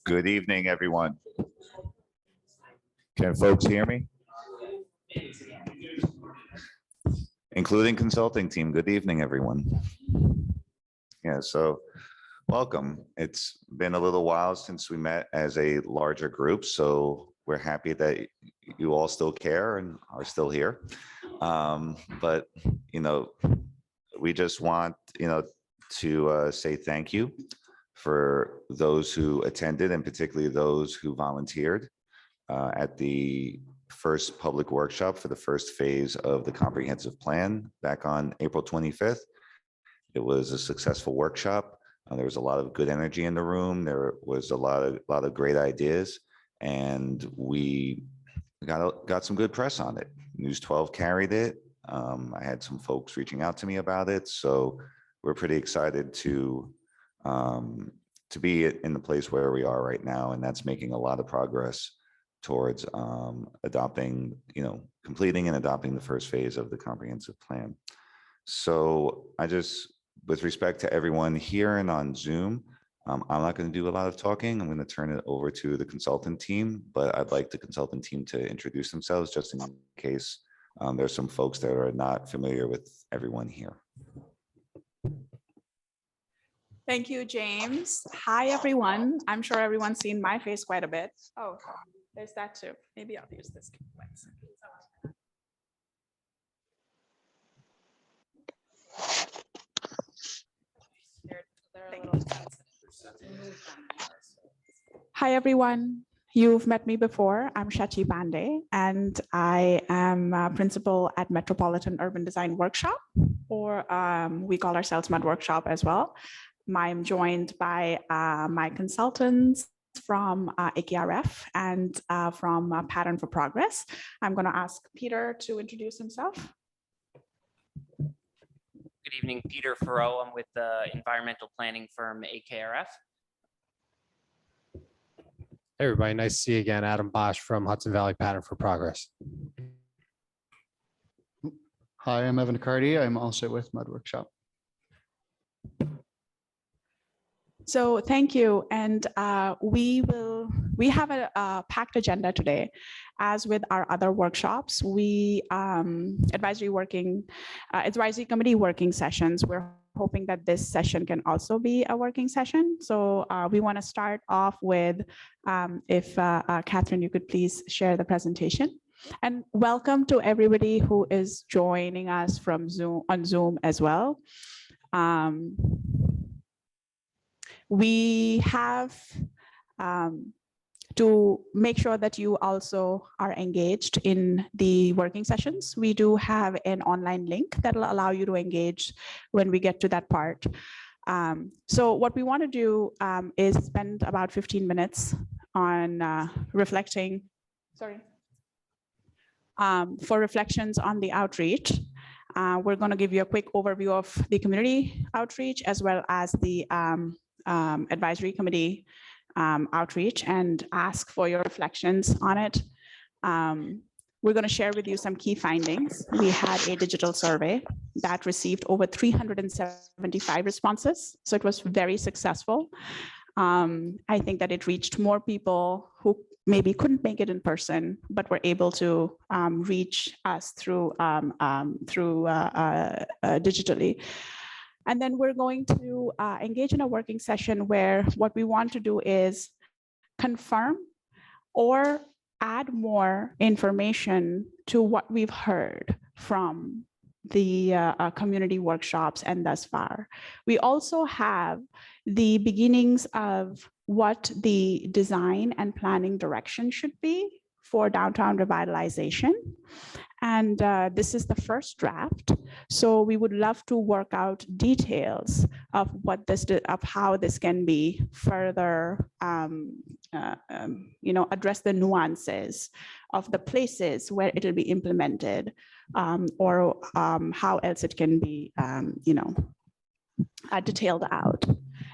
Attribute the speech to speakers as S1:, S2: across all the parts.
S1: Good evening, everyone. Can folks hear me? Including consulting team. Good evening, everyone. Yeah, so welcome. It's been a little while since we met as a larger group, so we're happy that you all still care and are still here. But, we just want, to say thank you for those who attended and particularly those who volunteered at the first public workshop for the first phase of the comprehensive plan back on April 25th. It was a successful workshop. There was a lot of good energy in the room. There was a lot of great ideas, and we got some good press on it. News 12 carried it. I had some folks reaching out to me about it, so we're pretty excited to be in the place where we are right now, and that's making a lot of progress towards adopting, completing and adopting the first phase of the comprehensive plan. So with respect to everyone here and on Zoom, I'm not going to do a lot of talking. I'm going to turn it over to the consultant team, but I'd like the consultant team to introduce themselves just in case there's some folks that are not familiar with everyone here.
S2: Thank you, James. Hi, everyone. I'm sure everyone's seen my face quite a bit. Oh, there's that too. Maybe I'll use this. Hi, everyone. You've met me before. I'm Shachi Pandey, and I am a principal at Metropolitan Urban Design Workshop, or we call ourselves Mud Workshop as well. I'm joined by my consultants from AKRF and from Pattern for Progress. I'm going to ask Peter to introduce himself.
S3: Good evening, Peter Farrow. I'm with the environmental planning firm AKRF.
S4: Hey everybody, nice to see you again. Adam Bosch from Hudson Valley Pattern for Progress.
S5: Hi, I'm Evan Cardi. I'm also with Mud Workshop.
S2: So thank you, and we have a packed agenda today. As with our other workshops, we advisory committee working sessions. We're hoping that this session can also be a working session. So we want to start off with, if Catherine, you could please share the presentation. And welcome to everybody who is joining us from Zoom as well. We have to make sure that you also are engaged in the working sessions. We do have an online link that will allow you to engage when we get to that part. So what we want to do is spend about 15 minutes on reflecting, for reflections on the outreach. We're going to give you a quick overview of the community outreach as well as the advisory committee outreach and ask for your reflections on it. We're going to share with you some key findings. We had a digital survey that received over 375 responses, so it was very successful. I think that it reached more people who maybe couldn't make it in person, but were able to reach us through digitally. And then we're going to engage in a working session where what we want to do is confirm or add more information to what we've heard from the community workshops and thus far. We also have the beginnings of what the design and planning direction should be for downtown revitalization. And this is the first draft. So we would love to work out details of how this can be further, address the nuances of the places where it'll be implemented, or how else it can be, detailed out.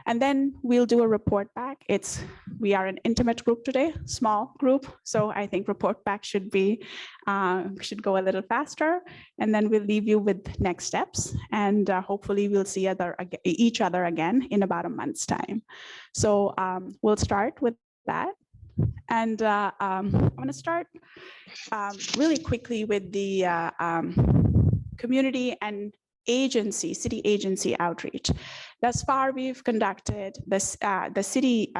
S2: And then we'll do a report back. We are an intimate group today, small group. So I think report back should should go a little faster. And then we'll leave you with next steps. And hopefully we'll see each other again in about a month's time. So we'll start with that. And I'm going to start really quickly with the community and city agency outreach. Thus far, we've conducted this, the city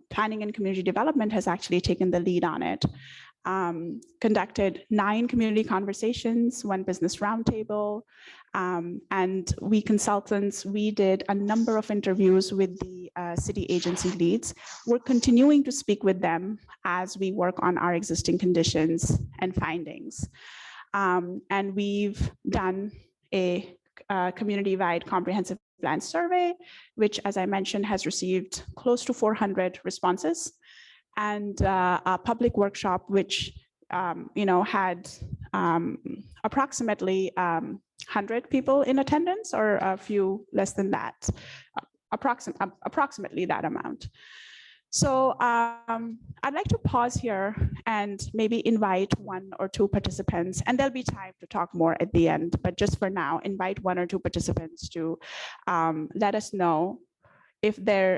S2: planning and community development has actually taken the lead on it. Conducted 9 community conversations, 1 business roundtable, and we consultants, we did a number of interviews with the city agency leads. We're continuing to speak with them as we work on our existing conditions and findings. And we've done a community-wide comprehensive plan survey, which, as I mentioned, has received close to 400 responses, and a public workshop, which had approximately 100 people in attendance, or a few less than that, approximately that amount. So I'd like to pause here and maybe invite 1 or 2 participants, and there'll be time to talk more at the end, but just for now, invite 1 or 2 participants to let us know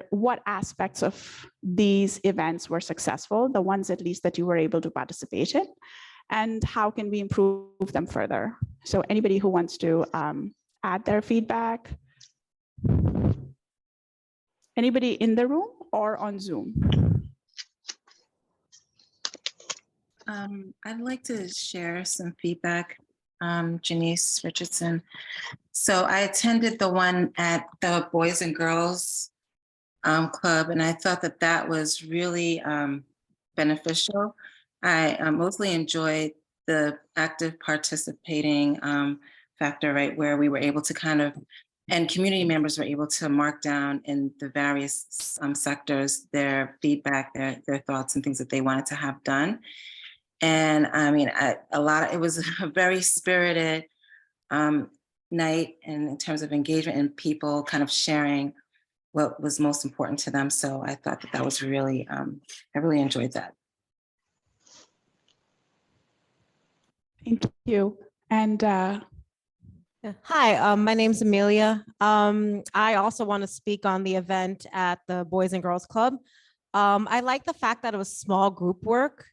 S2: what aspects of these events were successful, the ones at least that you were able to participate in, and how can we improve them further. So anybody who wants to add their feedback? Anybody in the room or on Zoom?
S6: I'd like to share some feedback, Janice Richardson. So I attended the one at the Boys and Girls Club, and I thought that that was really beneficial. I mostly enjoyed the active participating factor, right, where we were able to kind of, and community members were able to mark down in the various sectors their feedback, their thoughts and things that they wanted to have done. And I mean, it was a very spirited night, and in terms of engagement and people kind of sharing what was most important to them. So I thought that that was really, I really enjoyed that.
S2: Thank you. And
S7: hi, my name's Amelia. I also want to speak on the event at the Boys and Girls Club. I like the fact that it was small group work.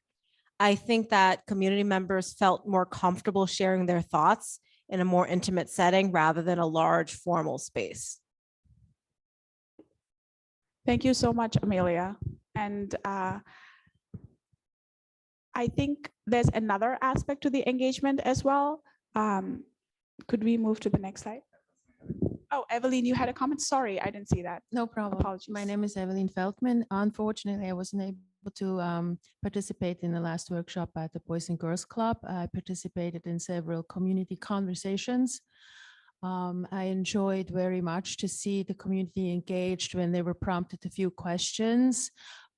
S7: I think that community members felt more comfortable sharing their thoughts in a more intimate setting rather than a large formal space.
S2: thank you so much, Amelia. And I think there's another aspect to the engagement as well. Could we move to the next slide? Oh, Evelyn, you had a comment? Sorry, I didn't see that.
S8: No problem.
S2: Apologies.
S8: My name is Evelyn Feldman. Unfortunately, I wasn't able to participate in the last workshop at the Boys and Girls Club. I participated in several community conversations. I enjoyed very much to see the community engaged when they were prompted a few questions.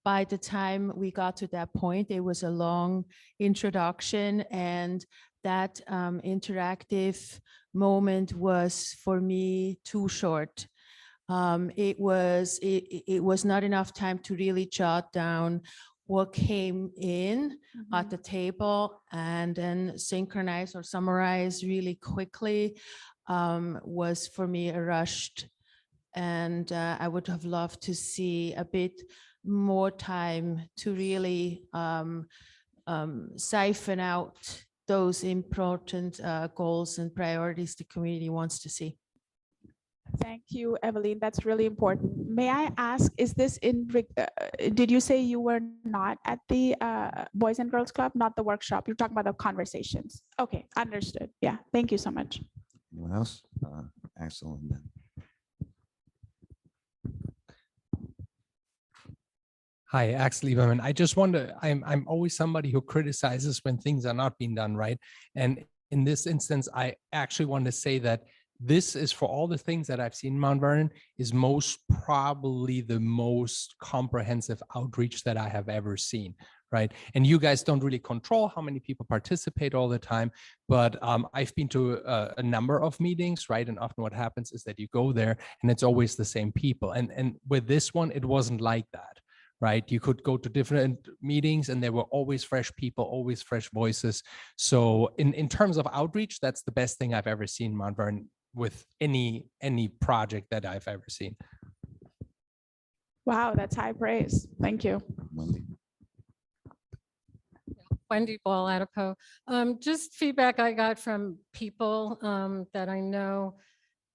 S8: By the time we got to that point, it was a long introduction, and that interactive moment was for me too short. It was not enough time to really jot down what came in at the table and then synchronize or summarize really quickly. Was for me a rushed, and I would have loved to see a bit more time to really siphon out those important goals and priorities the community wants to see.
S2: Thank you, Evelyn. That's really important. May I ask, is this did you say you were not at the Boys and Girls Club, not the workshop? You're talking about the conversations. Okay, understood. Yeah, thank you so much.
S1: Anyone else? Axel and then.
S9: Hi, Axel Lieberman. I just wonder, I'm always somebody who criticizes when things are not being done right. And in this instance, I actually want to say that this is, for all the things that I've seen in Mount Vernon, is most probably the most comprehensive outreach that I have ever seen, right? And you guys don't really control how many people participate all the time, but I've been to a number of meetings, right? And often what happens is that you go there and it's always the same people. And with this one, it wasn't like that, right? You could go to different meetings and there were always fresh people, always fresh voices. So in terms of outreach, that's the best thing I've ever seen in Mount Vernon with any project that I've ever seen.
S2: Wow, that's high praise. Thank you.
S1: Wendy?
S10: Wendy Ball, Atapo. Just feedback I got from people that I know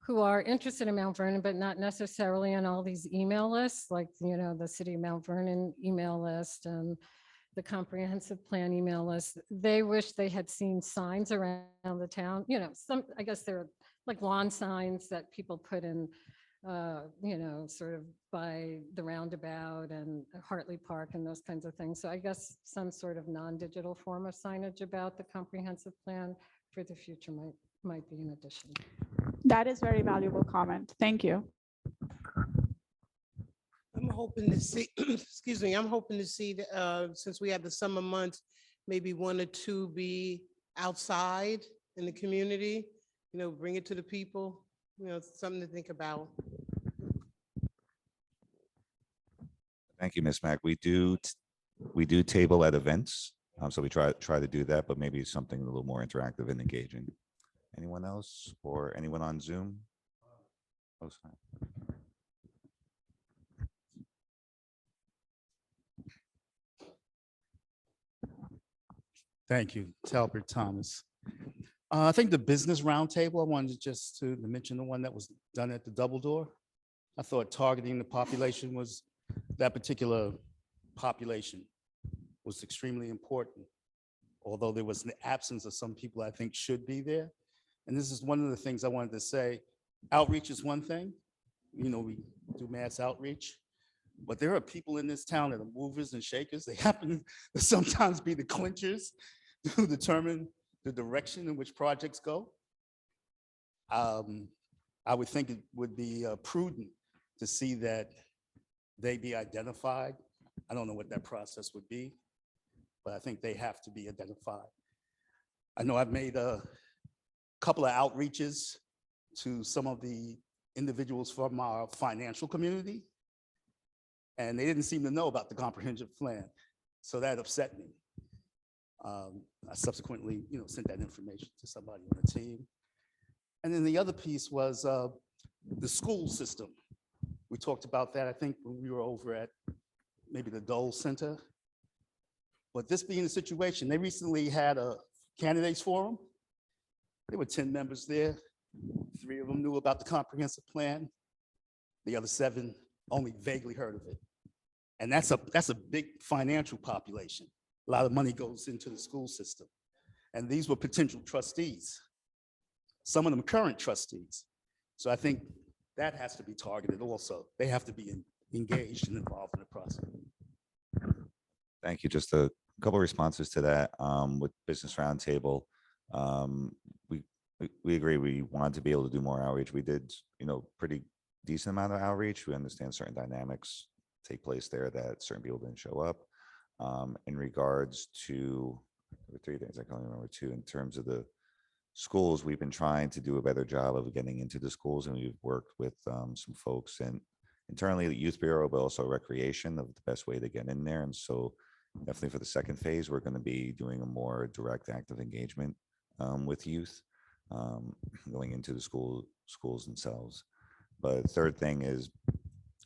S10: who are interested in Mount Vernon, but not necessarily on all these email lists, like, you know, the City of Mount Vernon email list and the comprehensive plan email list. They wish they had seen signs around the town, you know, some, I guess they're like lawn signs that people put in, you know, sort of by the roundabout and Hartley Park and those kinds of things. So I guess some sort of non-digital form of signage about the comprehensive plan for the future might be an addition.
S2: That is very valuable comment. Thank you.
S11: I'm hoping to see, excuse me, I'm hoping to see, since we have the summer months, maybe 1 or 2 be outside in the community, you know, bring it to the people, you know, something to think about.
S1: Thank you, Ms. Mack. We do table at events. So we try to do that, but maybe something a little more interactive and engaging. Anyone else or anyone on Zoom? Oh, sorry.
S12: Thank you, Talbert Thomas. I think the business roundtable, I wanted just to mention the one that was done at the Double Door. I thought targeting the population was, that particular population was extremely important. Although there was an absence of some people I think should be there. And this is one of the things I wanted to say. Outreach is one thing. You know, we do mass outreach. But there are people in this town that are movers and shakers. They happen to sometimes be the clinchers to determine the direction in which projects go. I would think it would be prudent to see that they be identified. I don't know what that process would be, but I think they have to be identified. I know I've made a couple of outreaches to some of the individuals from our financial community, and they didn't seem to know about the comprehensive plan. So that upset me. I subsequently, you know, sent that information to somebody on the team. And then the other piece was the school system. We talked about that, I think, when we were over at maybe the Dole Center. But this being the situation, they recently had a candidates forum. There were 10 members there. 3 of them knew about the comprehensive plan. The other 7 only vaguely heard of it. And that's a big financial population. A lot of money goes into the school system. And these were potential trustees. Some of them current trustees. So I think that has to be targeted also. They have to be engaged and involved in the process.
S1: Thank you. Just a couple of responses to that. With Business Roundtable, we agree. We wanted to be able to do more outreach. We did, you know, pretty decent amount of outreach. We understand certain dynamics take place there that certain people didn't show up. In regards to, there were 3 things, I can only remember 2. In terms of the schools, we've been trying to do a better job of getting into the schools, and we've worked with some folks and internally the Youth Bureau, but also Recreation, of the best way to get in there. And so definitely for the second phase, we're going to be doing a more direct active engagement with youth, going into the schools themselves. But third thing is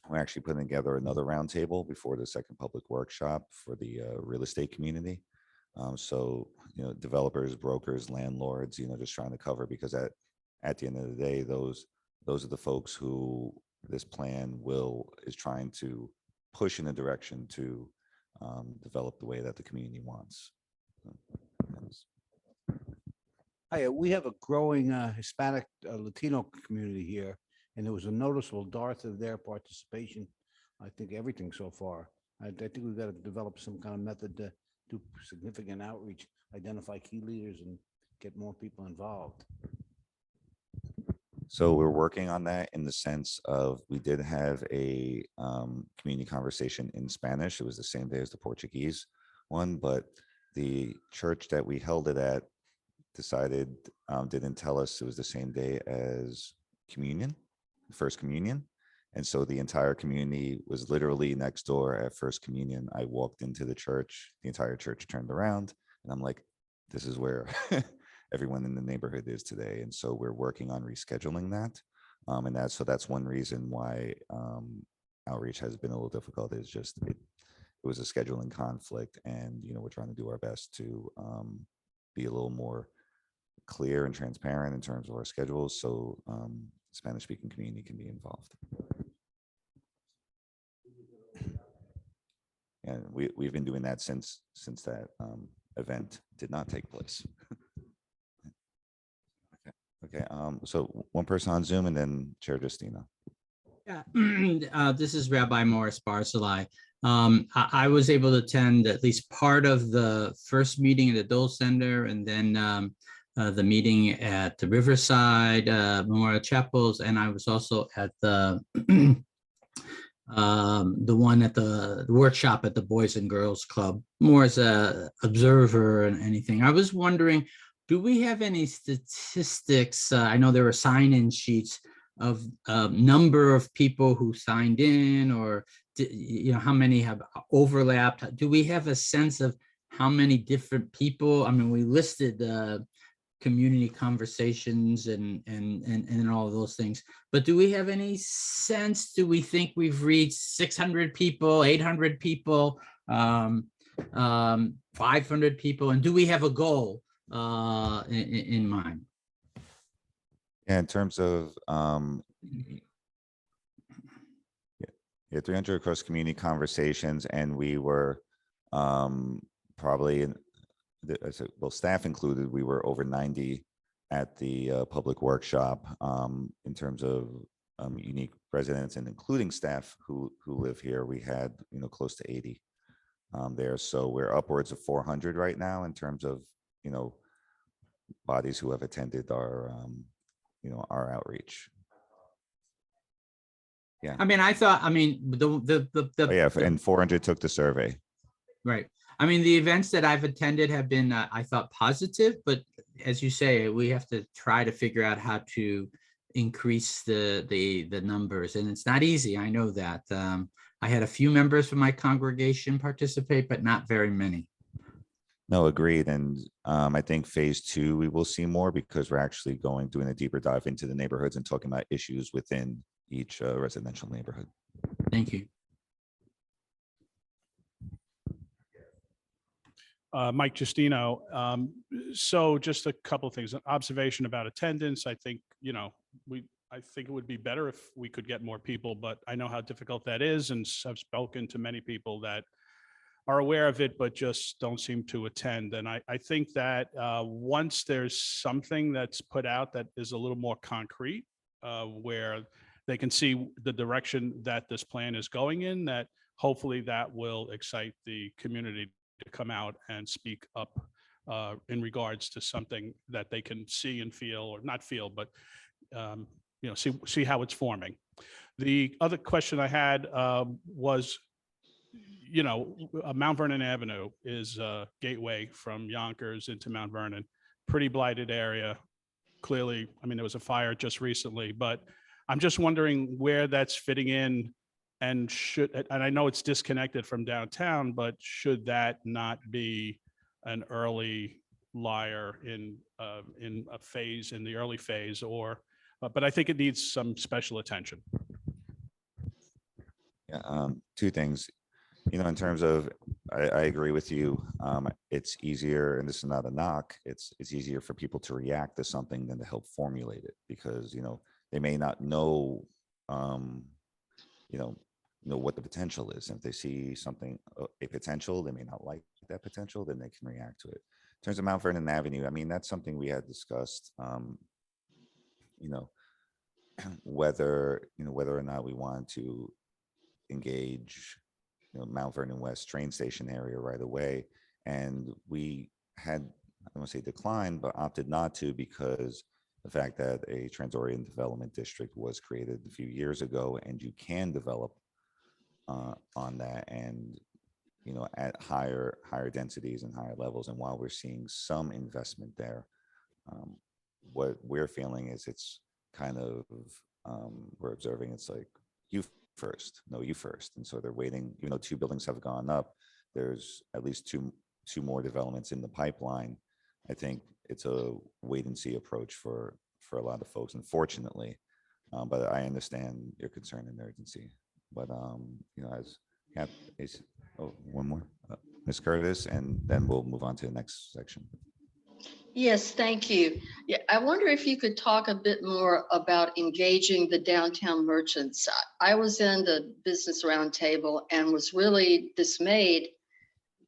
S1: we're actually putting together another roundtable before the second public workshop for the real estate community. So, you know, developers, brokers, landlords, you know, just trying to cover, because at the end of the day, those are the folks who this plan is trying to push in a direction to develop the way that the community wants.
S13: Hi, we have a growing Hispanic Latino community here, and there was a noticeable dearth of their participation. I think everything so far. I think we've got to develop some kind of method to do significant outreach, identify key leaders, and get more people involved.
S1: So we're working on that in the sense of, we did have a community conversation in Spanish. It was the same day as the Portuguese. one, but the church that we held it at decided, didn't tell us it was the same day as communion, first communion. And so the entire community was literally next door at first communion. I walked into the church, the entire church turned around, and I'm like, this is where everyone in the neighborhood is today. And so we're working on rescheduling that. And that's one reason why outreach has been a little difficult, is just it was a scheduling conflict. And, we're trying to do our best to be a little more clear and transparent in terms of our schedules, so Spanish speaking community can be involved. And we've been doing that since that event did not take place. Okay, so one person on Zoom and then Chair Justina.
S14: Yeah, this is Rabbi Morris Barzilai. I was able to attend at least part of the first meeting at the Dole Center, and then the meeting at the Riverside Memorial Chapels, and I was also at the one at the workshop at the Boys and Girls Club, more as a observer and anything. I was wondering, do we have any statistics? I know there were sign-in sheets of number of people who signed in, or how many have overlapped. Do we have a sense of how many different people? I mean, we listed community conversations and all of those things, but do we have any sense? Do we think we've reached 600 people, 800 people, 500 people, and do we have a goal in mind?
S1: Yeah, in terms of 300 across community conversations, and we were probably staff included, we were over 90 at the public workshop in terms of unique residents, and including staff who live here. We had close to 80 there, so we're upwards of 400 right now in terms of bodies who have attended our our outreach. Yeah,
S14: I mean,
S1: and 400 took the survey.
S14: Right. I mean, the events that I've attended have been, I thought, positive, but as you say, we have to try to figure out how to increase the numbers, and it's not easy. I know that. I had a few members from my congregation participate, but not very many.
S1: No, agreed. And I think phase 2, we will see more, because we're actually doing a deeper dive into the neighborhoods and talking about issues within each residential neighborhood.
S14: Thank you.
S15: Mike Justino. So just a couple of things, an observation about attendance. I think, I think it would be better if we could get more people, but I know how difficult that is. And I've spoken to many people that are aware of it, but just don't seem to attend. And I think that once there's something that's put out that is a little more concrete, where they can see the direction that this plan is going in, that hopefully that will excite the community to come out and speak up in regards to something that they can see and feel, or not feel, but see how it's forming. The other question I had was, Mount Vernon Avenue is a gateway from Yonkers into Mount Vernon, pretty blighted area. Clearly, I mean, there was a fire just recently, but I'm just wondering where that's fitting in, and I know it's disconnected from downtown, but should that not be an early liar in a phase, in the early phase, or, but I think it needs some special attention.
S1: Yeah, 2 things. In terms of, I agree with you. It's easier, and this is not a knock, it's easier for people to react to something than to help formulate it, because, they may not know, what the potential is. And if they see something, a potential, they may not like that potential, then they can react to it. In terms of Mount Vernon Avenue, I mean, that's something we had discussed, whether or not we want to engage Mount Vernon West train station area right away. And we had, I don't want to say declined, but opted not to, because the fact that a Transorient Development District was created a few years ago, and you can develop on that. And at higher densities and higher levels. And while we're seeing some investment there, what we're feeling is it's kind of, we're observing it's like you first, no, you first. And so they're waiting, 2 buildings have gone up. There's at least two more developments in the pipeline. I think it's a wait and see approach for a lot of folks, unfortunately. But I understand your concern and urgency. But one more, Ms. Curtis, and then we'll move on to the next section.
S16: Yes, thank you. Yeah, I wonder if you could talk a bit more about engaging the downtown merchants. I was in the business roundtable and was really dismayed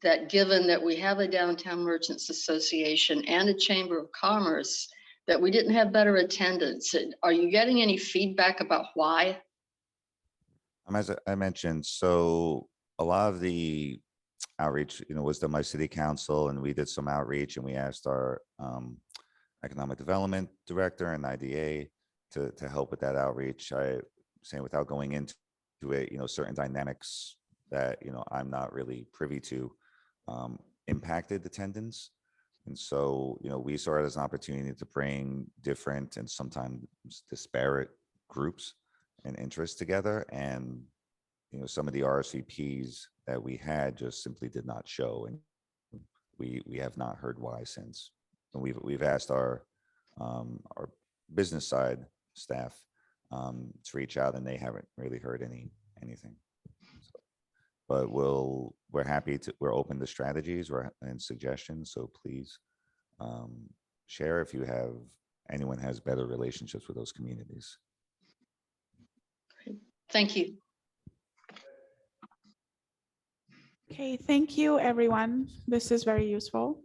S16: that given that we have a Downtown Merchants Association and a Chamber of Commerce, that we didn't have better attendance. Are you getting any feedback about why?
S1: As I mentioned, so a lot of the outreach, was done by City Council, and we did some outreach, and we asked our Economic Development Director and IDA to help with that outreach. I saying without going into it, certain dynamics that I'm not really privy to impacted attendance. And so, we saw it as an opportunity to bring different and sometimes disparate groups and interests together. And, some of the RSVPs that we had just simply did not show. And we have not heard why since. And we've asked our business side staff to reach out, and they haven't really heard anything. But we're happy to, we're open to strategies and suggestions. So please share if anyone has better relationships with those communities.
S16: Thank you.
S2: Okay, thank you, everyone. This is very useful.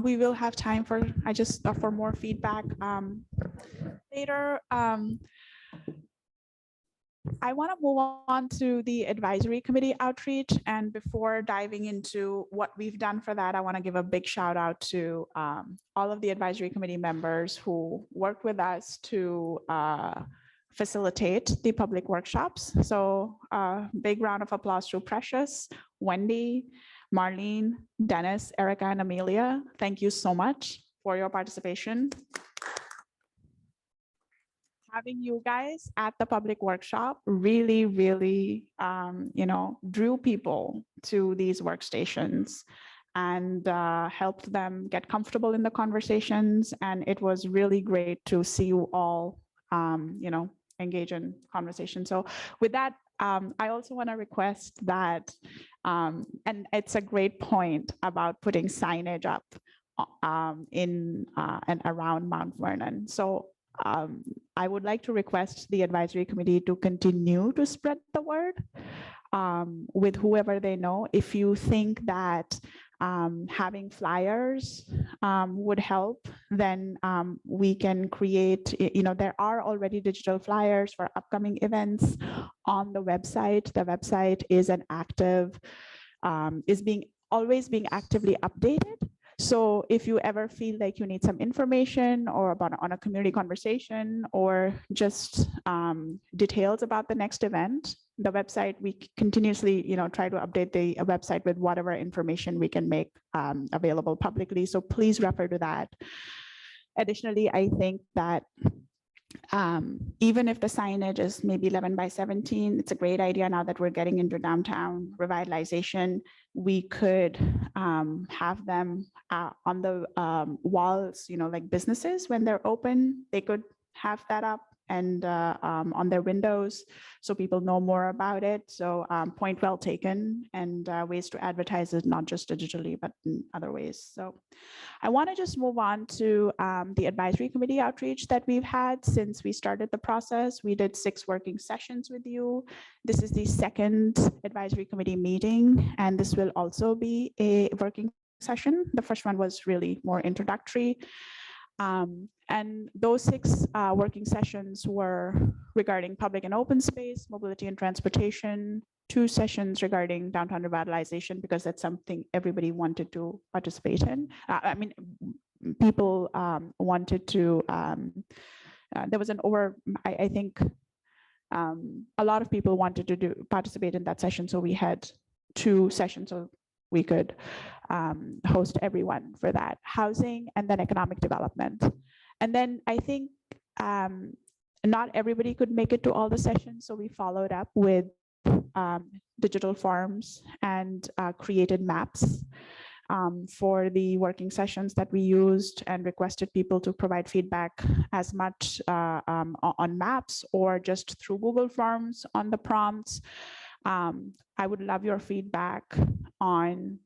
S2: We will have time for more feedback later. I want to move on to the advisory committee outreach. And before diving into what we've done for that, I want to give a big shout out to all of the advisory committee members who worked with us to facilitate the public workshops. So big round of applause to Precious, Wendy, Marlene, Dennis, Erica, and Amelia. Thank you so much for your participation. Having you guys at the public workshop really, really, drew people to these workstations and helped them get comfortable in the conversations. And it was really great to see you all, engage in conversation. So with that, I also want to request that, and it's a great point about putting signage up in and around Mount Vernon. So I would like to request the advisory committee to continue to spread the word with whoever they know. If you think that having flyers would help, then we can create, there are already digital flyers for upcoming events on the website. The website is an active, always being actively updated. So if you ever feel like you need some information or on a community conversation or just details about the next event, the website, we continuously, try to update the website with whatever information we can make available publicly. So please refer to that. Additionally, I think that even if the signage is maybe 11 by 17, it's a great idea now that we're getting into downtown revitalization. We could have them on the walls, like businesses, when they're open, they could have that up and on their windows so people know more about it. So point well taken, and ways to advertise it, not just digitally, but in other ways. So I want to just move on to the advisory committee outreach that we've had since we started the process. We did 6 working sessions with you. This is the second advisory committee meeting, and this will also be a working session. The first one was really more introductory. And those 6 working sessions were regarding public and open space, mobility and transportation, 2 sessions regarding downtown revitalization, because that's something everybody wanted to participate in. People wanted to, there was I think a lot of people wanted to participate in that session. So we had 2 sessions. So we could host everyone for that. Housing and then economic development. And then I think not everybody could make it to all the sessions, so we followed up with digital forms and created maps for the working sessions that we used, and requested people to provide feedback as much on maps or just through Google Forms on the prompts. I would love your feedback on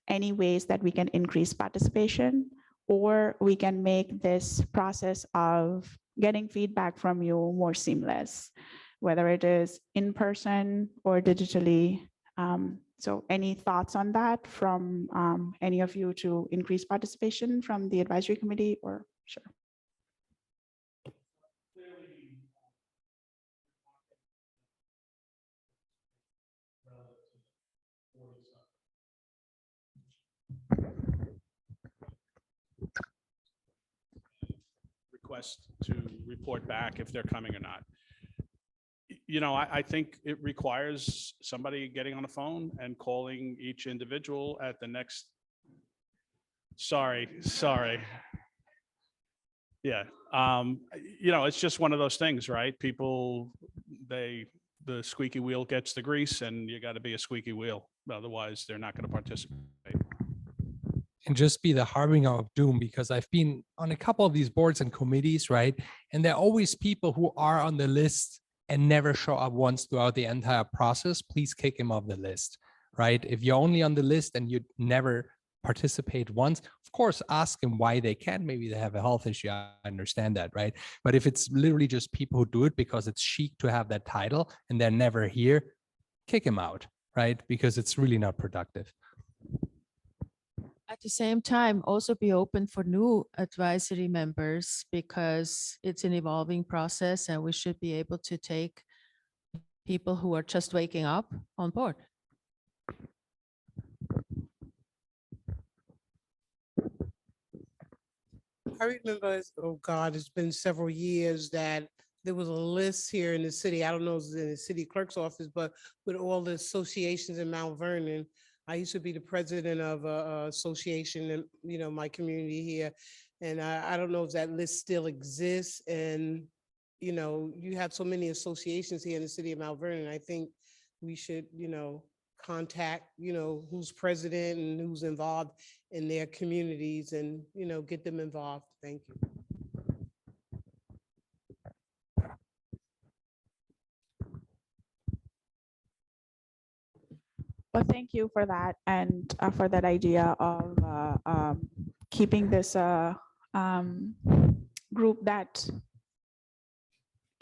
S2: any ways that we can increase participation, or we can make this process of getting feedback from you more seamless, whether it is in person or digitally. So any thoughts on that from any of you to increase participation from the advisory committee, or sure?
S15: Request to report back if they're coming or not. I think it requires somebody getting on the phone and calling each individual at the next. Sorry. Yeah. It's just one of those things, right? People, the squeaky wheel gets the grease, and you got to be a squeaky wheel. Otherwise, they're not going to participate.
S9: And just be the harbinger of doom, because I've been on a couple of these boards and committees, right? And there are always people who are on the list and never show up once throughout the entire process. Please kick him off the list, right? If you're only on the list and you never participate once, of course, ask them why they can't. Maybe they have a health issue. I understand that, right? But if it's literally just people who do it because it's chic to have that title and they're never here, kick him out, right? Because it's really not productive.
S8: At the same time, also be open for new advisory members, because it's an evolving process and we should be able to take people who are just waking up on board.
S11: I remember, oh God, it's been several years that there was a list here in the city. I don't know if it's in the city clerk's office, but with all the associations in Mount Vernon. I used to be the president of a association in, my community here. And I don't know if that list still exists. And, you have so many associations here in the city of Mount Vernon. I think we should, contact, who's president and who's involved in their communities and, get them involved. Thank you.
S2: Well, thank you for that, and for that idea of keeping this group that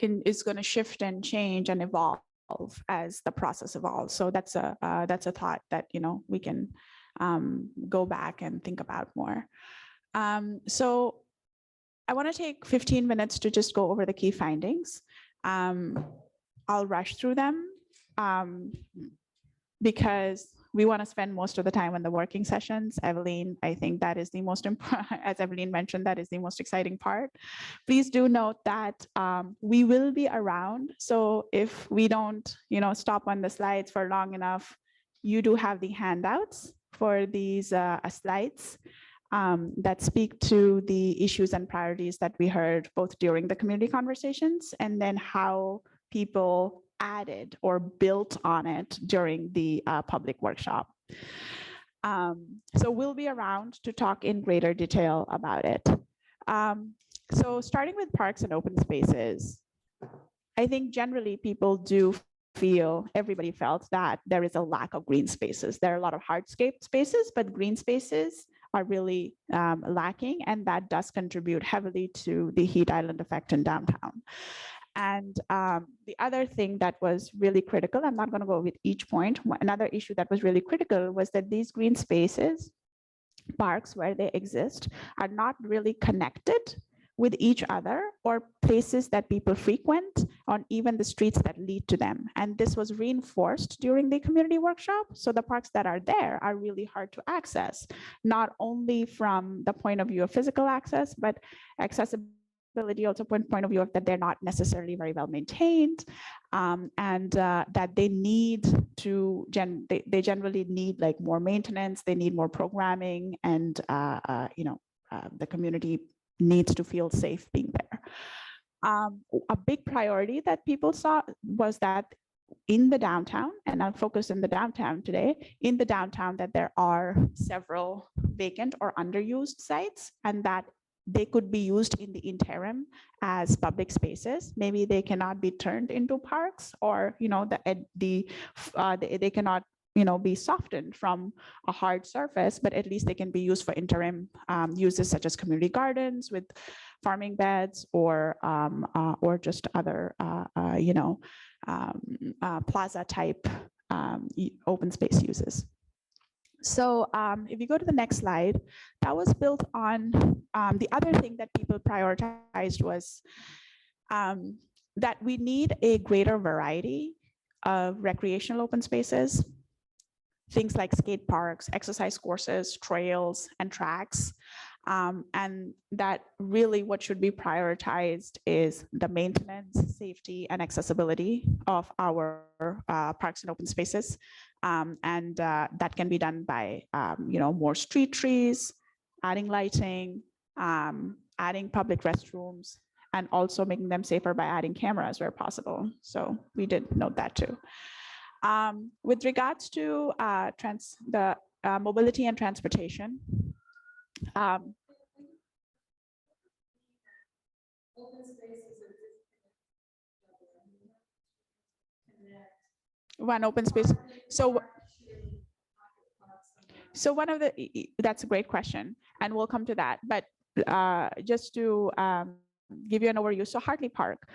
S2: is going to shift and change and evolve as the process evolves. So that's a thought that we can go back and think about more. So I want to take 15 minutes to just go over the key findings. I'll rush through them. Because we want to spend most of the time on the working sessions. Evelyn, I think that is the most important, as Evelyn mentioned, that is the most exciting part. Please do note that we will be around. So if we don't, stop on the slides for long enough, you do have the handouts for these slides that speak to the issues and priorities that we heard both during the community conversations and then how people added or built on it during the public workshop. So we'll be around to talk in greater detail about it. So starting with parks and open spaces, I think generally people do feel, everybody felt that there is a lack of green spaces. There are a lot of hardscape spaces, but green spaces are really lacking, and that does contribute heavily to the heat island effect in downtown. And the other thing that was really critical, I'm not going to go with each point. Another issue that was really critical was that these green spaces, parks where they exist, are not really connected with each other or places that people frequent on even the streets that lead to them. And this was reinforced during the community workshop. So the parks that are there are really hard to access, not only from the point of view of physical access, but accessibility accessibility also point of view of that they're not necessarily very well maintained, and that they need to they generally need like more maintenance, they need more programming, and the community needs to feel safe being there. A big priority that people saw was that in the downtown, and I'll focus in the downtown today, in the downtown, that there are several vacant or underused sites, and that they could be used in the interim as public spaces. Maybe they cannot be turned into parks, or they cannot be softened from a hard surface, but at least they can be used for interim uses, such as community gardens with farming beds, or just other plaza type open space uses. So if you go to the next slide, that was built on the other thing that people prioritized was that we need a greater variety of recreational open spaces, things like skate parks, exercise courses, trails, and tracks. And that really what should be prioritized is the maintenance, safety, and accessibility of our parks and open spaces. And that can be done by more street trees, adding lighting, adding public restrooms, and also making them safer by adding cameras where possible. So we did note that too. With regards to the mobility and transportation, one open space. So one of that's a great question, and we'll come to that. But just to give you an overview, so Hartley Park.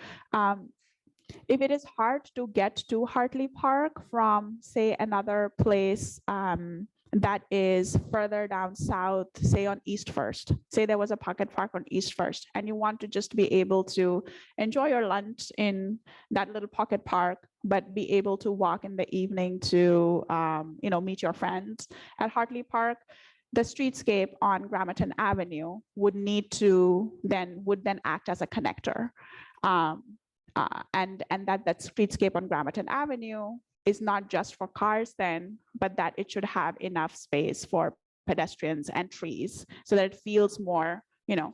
S2: If it is hard to get to Hartley Park from, say, another place that is further down south, say on East First, say there was a pocket park on East First, and you want to just be able to enjoy your lunch in that little pocket park, but be able to walk in the evening to, meet your friends at Hartley Park, the streetscape on Gramerton Avenue would then act as a connector. And that streetscape on Gramerton Avenue is not just for cars then, but that it should have enough space for pedestrians and trees so that it feels more,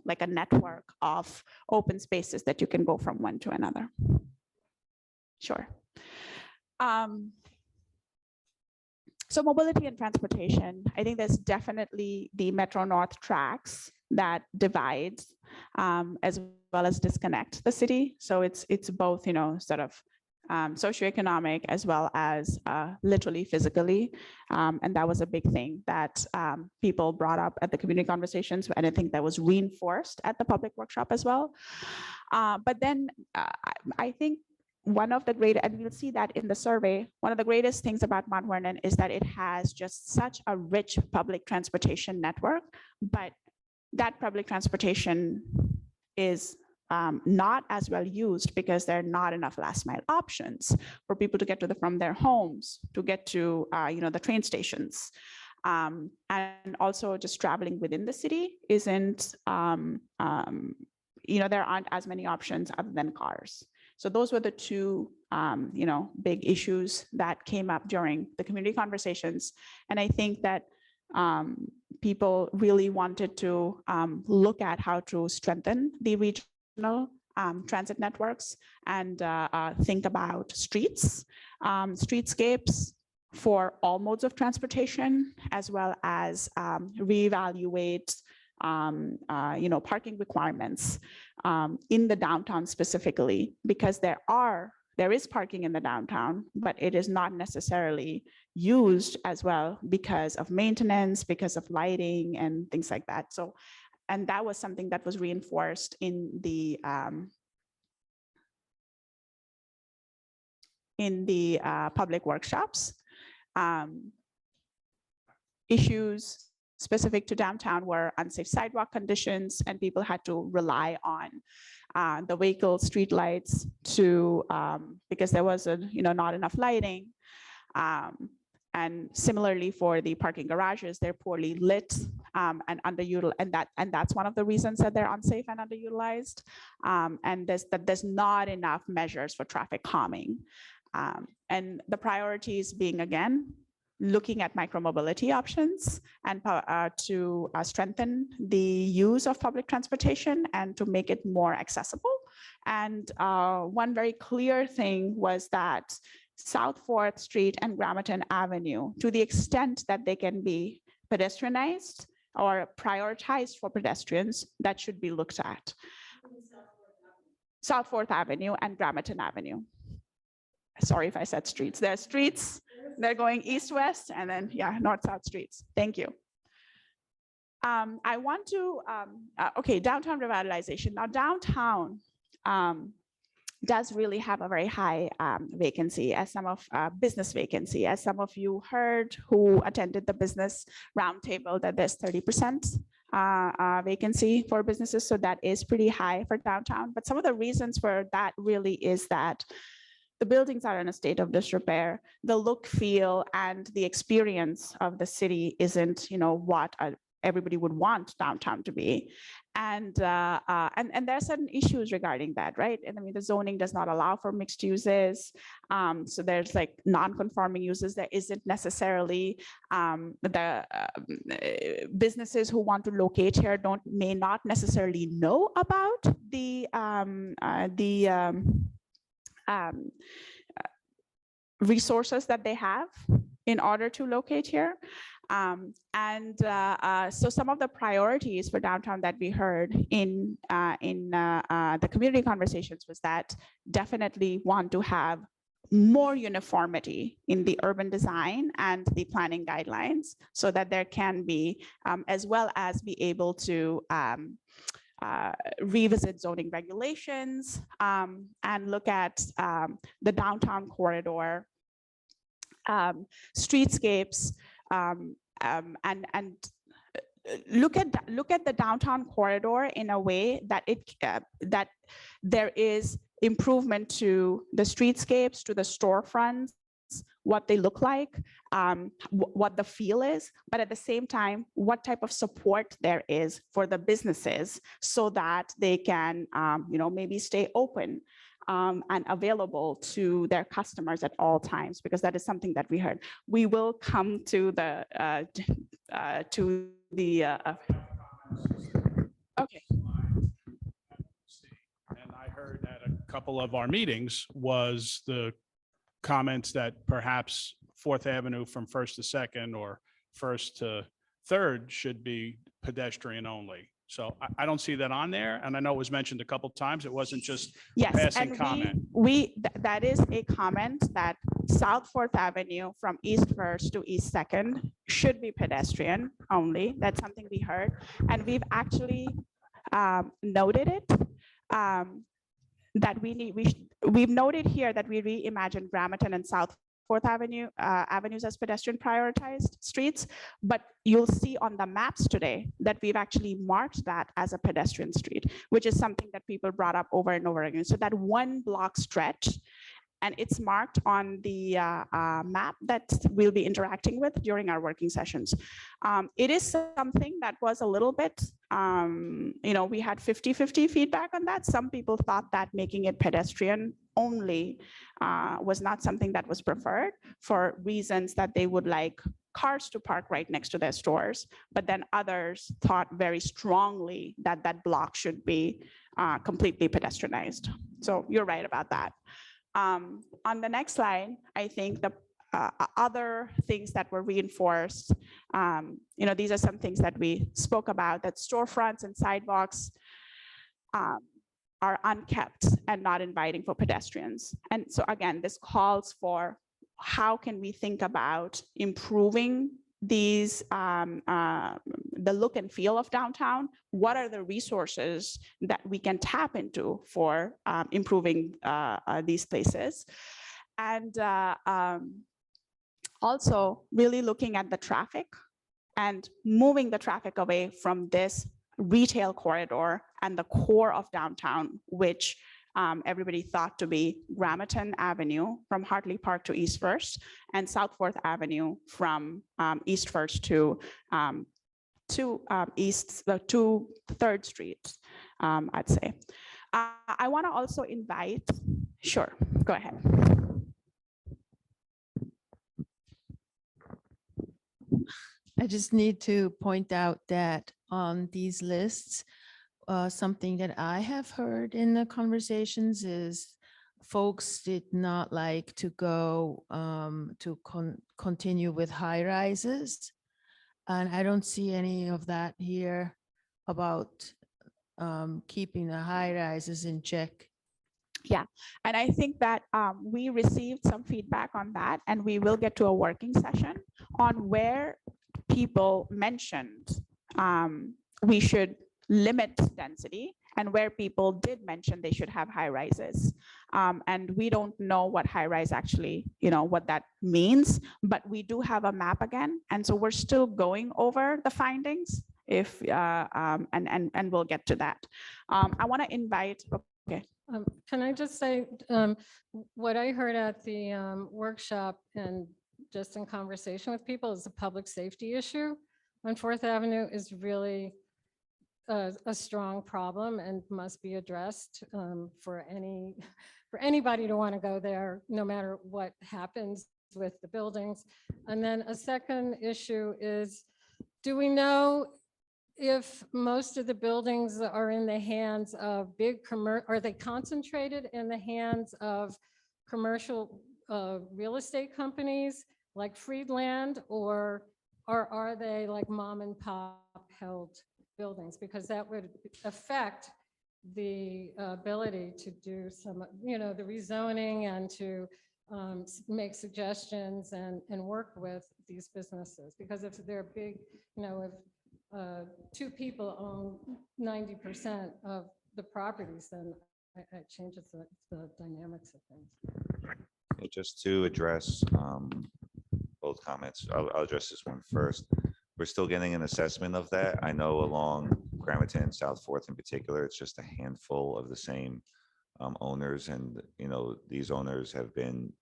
S2: like a network of open spaces that you can go from one to another. Sure. So mobility and transportation, I think there's definitely the Metro North tracks that divides as well as disconnect the city. So it's both, sort of socioeconomic as well as literally physically. And that was a big thing that people brought up at the community conversations, and I think that was reinforced at the public workshop as well. But then I think one of the and you'll see that in the survey, one of the greatest things about Mount Vernon is that it has just such a rich public transportation network, but that public transportation is not as well used because there are not enough last mile options for people to get from their homes to get to the train stations, and also just traveling within the city isn't there aren't as many options other than cars. So those were the two big issues that came up during the community conversations, and I think that people really wanted to look at how to strengthen the regional transit networks and think about streetscapes for all modes of transportation, as well as reevaluate parking requirements in the downtown specifically, because there is parking in the downtown, but it is not necessarily used as well because of maintenance, because of lighting and things like that. So, and that was something that was reinforced in the public workshops. Issues specific to downtown were unsafe sidewalk conditions, and people had to rely on the vehicle streetlights to because there was not enough lighting. And similarly for the parking garages, they're poorly lit and underutilized, and that's one of the reasons that they're unsafe and underutilized. And there's not enough measures for traffic calming. And the priorities being, again, looking at micromobility options and to strengthen the use of public transportation and to make it more accessible. And one very clear thing was that South 4th Street and Gramerton Avenue, to the extent that they can be pedestrianized or prioritized for pedestrians, that should be looked at. South 4th Avenue and Gramerton Avenue. Sorry if I said streets. There are streets, they're going east-west, and then, yeah, north-south streets. Thank you. I want to, okay, downtown revitalization. Now, downtown does really have a very high vacancy, as some of business vacancy, as some of you heard who attended the business roundtable, that there's 30% vacancy for businesses. So that is pretty high for downtown. But some of the reasons for that really is that the buildings are in a state of disrepair. The look, feel, and the experience of the city isn't, what everybody would want downtown to be. And there are certain issues regarding that, right? And I mean, the zoning does not allow for mixed uses. So there's like non-conforming uses. There isn't necessarily the businesses who want to locate here may not necessarily know about the resources that they have in order to locate here. So some of the priorities for downtown that we heard in the community conversations was that definitely want to have more uniformity in the urban design and the planning guidelines so that there can be, as well as be able to revisit zoning regulations and look at the downtown corridor, streetscapes, and look at the downtown corridor in a way that that there is improvement to the streetscapes, to the storefronts, what they look like, what the feel is, but at the same time, what type of support there is for the businesses so that they can, maybe stay open and available to their customers at all times, because that is something that we heard. We will come to the okay.
S15: And I heard at a couple of our meetings was the comments that perhaps 4th Avenue from 1st to 2nd or 1st to 3rd should be pedestrian only. So I don't see that on there. And I know it was mentioned a couple of times. It wasn't just a passing comment.
S2: That is a comment that South 4th Avenue from East 1st to East 2nd should be pedestrian only. That's something we heard. And we've actually noted it. That we've noted here that we reimagine Gramerton and South 4th Avenue avenues as pedestrian prioritized streets, but you'll see on the maps today that we've actually marked that as a pedestrian street, which is something that people brought up over and over again. So that one block stretch, and it's marked on the map that we'll be interacting with during our working sessions. It is something that was a little bit, we had 50-50 feedback on that. Some people thought that making it pedestrian only was not something that was preferred for reasons that they would like cars to park right next to their stores. But then others thought very strongly that that block should be completely pedestrianized. So you're right about that. On the next slide, I think the other things that were reinforced, these are some things that we spoke about, that storefronts and sidewalks are unkept and not inviting for pedestrians. And so again, this calls for how can we think about improving these, the look and feel of downtown? What are the resources that we can tap into for improving these places? And also really looking at the traffic and moving the traffic away from this retail corridor and the core of downtown, which everybody thought to be Gramerton Avenue from Hartley Park to East First, and South Fourth Avenue from East First to to 3rd Street, I'd say. I want to also invite, sure, go ahead.
S8: I just need to point out that on these lists, something that I have heard in the conversations is folks did not like to go to continue with high rises. And I don't see any of that here about keeping the high rises in check.
S2: Yeah, and I think that we received some feedback on that, and we will get to a working session on where people mentioned we should limit density and where people did mention they should have high rises. And we don't know what high rise actually, what that means, but we do have a map again. And so we're still going over the findings and we'll get to that. I want to invite, okay.
S10: Can I just say, what I heard at the workshop and just in conversation with people is a public safety issue on 4th Avenue is really a strong problem and must be addressed for anybody to want to go there, no matter what happens with the buildings. And then a second issue is, do we know if most of the buildings are in the hands of big commercial, are they concentrated in the hands of commercial real estate companies like Friedland, or are they like mom and pop held buildings? Because that would affect the ability to do some, the rezoning and to make suggestions and work with these businesses. Because if they're big, if 2 people own 90% of the properties, then it changes the dynamics of things.
S1: Just to address both comments, I'll address this one first. We're still getting an assessment of that. I know along Gramerton, South Fourth in particular, it's just a handful of the same owners. And, these owners have been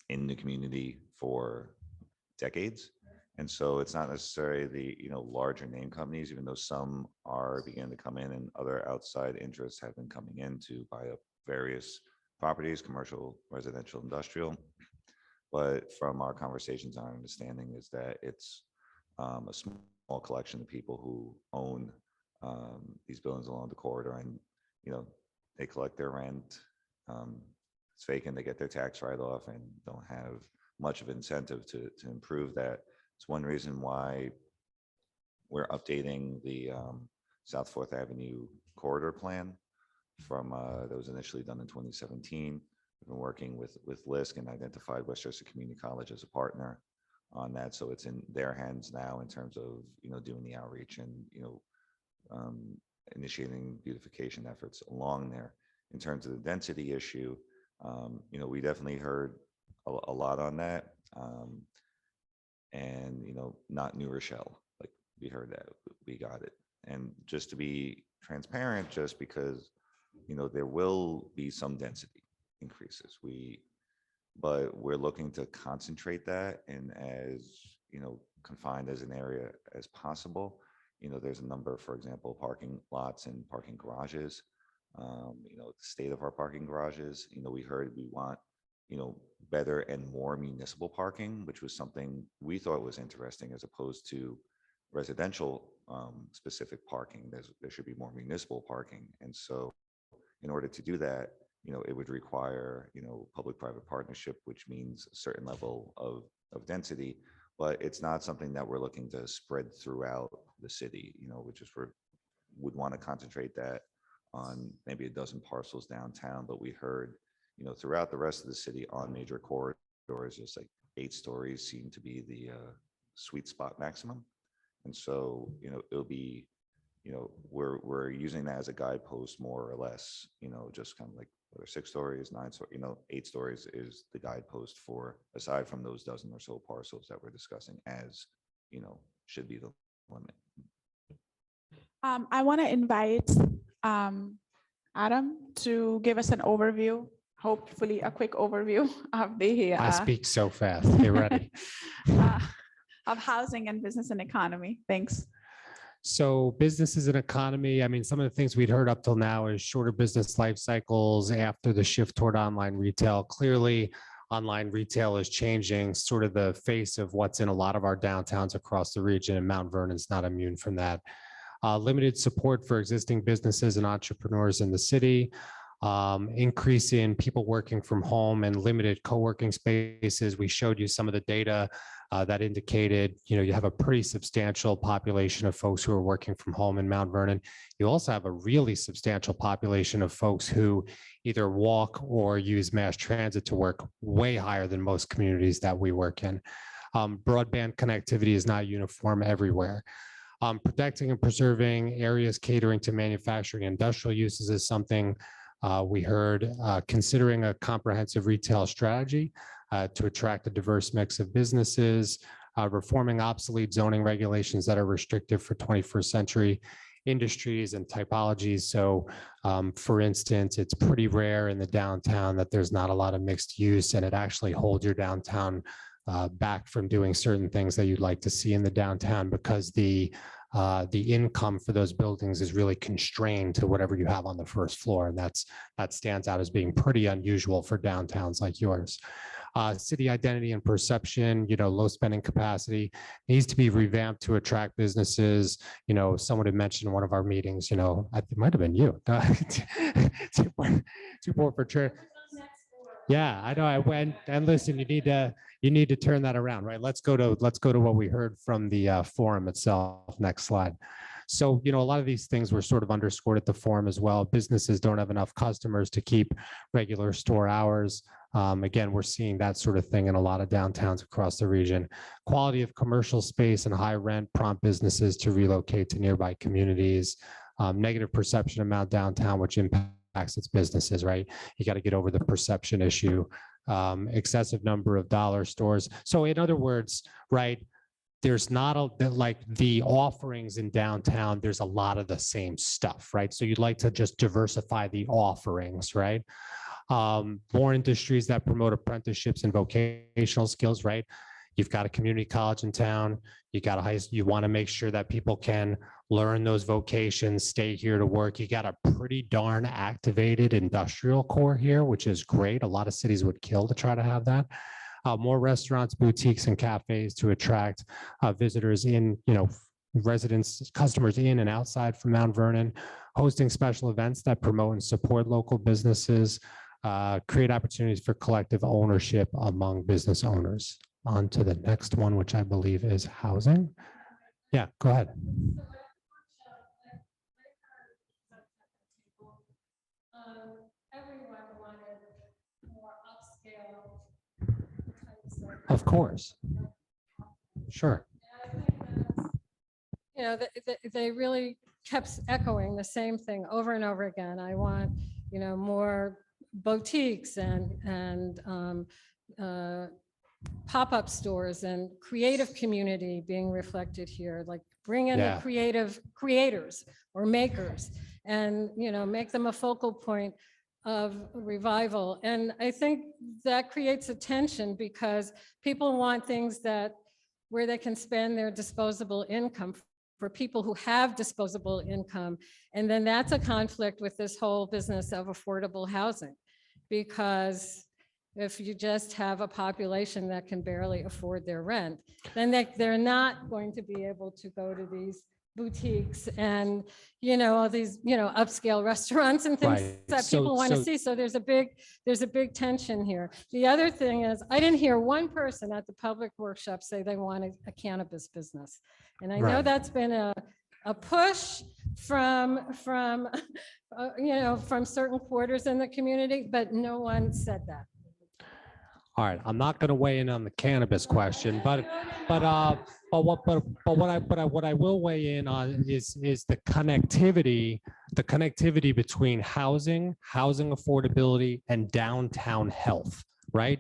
S1: in the community for decades. And so it's not necessarily the, larger name companies, even though some are beginning to come in and other outside interests have been coming in to buy up various properties, commercial, residential, industrial. But from our conversations, our understanding is that it's a small collection of people who own these buildings along the corridor, and they collect their rent. It's vacant, they get their tax write-off and don't have much of incentive to improve that. It's one reason why we're updating the South Fourth Avenue corridor plan from that was initially done in 2017. We've been working with LISC and identified Westchester Community College as a partner on that. So it's in their hands now in terms of, doing the outreach and, initiating beautification efforts along there. In terms of the density issue, we definitely heard a lot on that. And, not New Rochelle, like we heard that, we got it. And just to be transparent, just because, there will be some density increases. But we're looking to concentrate that in as, confined as an area as possible. There's a number, for example, parking lots and parking garages. The state of our parking garages, we heard we want, better and more municipal parking, which was something we thought was interesting as opposed to residential specific parking. There should be more municipal parking. And so in order to do that, it would require, public-private partnership, which means a certain level of density, but it's not something that we're looking to spread throughout the city, which is we would want to concentrate that on maybe a dozen parcels downtown. But we heard, throughout the rest of the city on major corridors, just like 8 stories seem to be the sweet spot maximum. And so, it'll be, we're using that as a guidepost more or less, just kind of like whether 6 stories, 9 stories, 8 stories is the guidepost for, aside from those dozen or so parcels that we're discussing as, should be the limit.
S2: I want to invite Adam to give us an overview, hopefully a quick overview of the
S4: I speak so fast. Get ready.
S2: of housing and business and economy. Thanks.
S4: So businesses and economy, I mean, some of the things we'd heard up till now is shorter business life cycles after the shift toward online retail. Clearly, online retail is changing sort of the face of what's in a lot of our downtowns across the region, and Mount Vernon's not immune from that. Limited support for existing businesses and entrepreneurs in the city, increase in people working from home and limited co-working spaces. We showed you some of the data that indicated, you have a pretty substantial population of folks who are working from home in Mount Vernon. You also have a really substantial population of folks who either walk or use mass transit to work, way higher than most communities that we work in. Broadband connectivity is not uniform everywhere. Protecting and preserving areas catering to manufacturing and industrial uses is something we heard, considering a comprehensive retail strategy to attract a diverse mix of businesses, reforming obsolete zoning regulations that are restrictive for 21st century industries and typologies. So for instance, it's pretty rare in the downtown that there's not a lot of mixed use, and it actually holds your downtown back from doing certain things that you'd like to see in the downtown, because the income for those buildings is really constrained to whatever you have on the first floor. And that stands out as being pretty unusual for downtowns like yours. City identity and perception, low spending capacity needs to be revamped to attract businesses. Someone had mentioned in one of our meetings, it might have been you. Support for church. Yeah, I know. I went and listen. You need to turn that around, right? Let's go to what we heard from the forum itself. Next slide. So, a lot of these things were sort of underscored at the forum as well. Businesses don't have enough customers to keep regular store hours. Again, we're seeing that sort of thing in a lot of downtowns across the region. Quality of commercial space and high rent prompt businesses to relocate to nearby communities. Negative perception of Mount Downtown, which impacts its businesses, right? You got to get over the perception issue. Excessive number of dollar stores. So in other words, right, there's not like the offerings in downtown, there's a lot of the same stuff, right? So you'd like to just diversify the offerings, right? More industries that promote apprenticeships and vocational skills, right? You've got a community college in town. You want to make sure that people can learn those vocations, stay here to work. You got a pretty darn activated industrial core here, which is great. A lot of cities would kill to try to have that. More restaurants, boutiques, and cafes to attract visitors in, residents, customers in and outside from Mount Vernon. Hosting special events that promote and support local businesses. Create opportunities for collective ownership among business owners. On to the next one, which I believe is housing. Yeah, go ahead.
S10: Everyone wanted more upscale.
S4: Of course. Sure.
S10: They really kept echoing the same thing over and over again. I want, more boutiques and pop-up stores and creative community being reflected here, like bring in the creators or makers and, make them a focal point of revival. And I think that creates a tension because people want things where they can spend their disposable income for people who have disposable income. And then that's a conflict with this whole business of affordable housing, because if you just have a population that can barely afford their rent, then they're not going to be able to go to these boutiques and, all these, upscale restaurants and things that people want to see. So there's a big tension here. The other thing is, I didn't hear one person at the public workshop say they wanted a cannabis business. And I know that's been a push from certain quarters in the community, but no one said that.
S4: All right, I'm not going to weigh in on the cannabis question, but what I will weigh in on is the connectivity between housing affordability, and downtown health, right?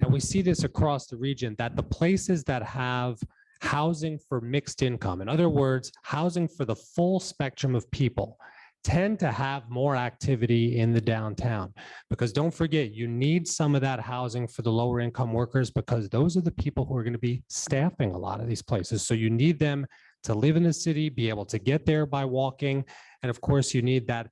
S4: And we see this across the region, that the places that have housing for mixed income, in other words, housing for the full spectrum of people, tend to have more activity in the downtown. Because don't forget, you need some of that housing for the lower income workers because those are the people who are going to be staffing a lot of these places. So you need them to live in the city, be able to get there by walking. And of course, you need the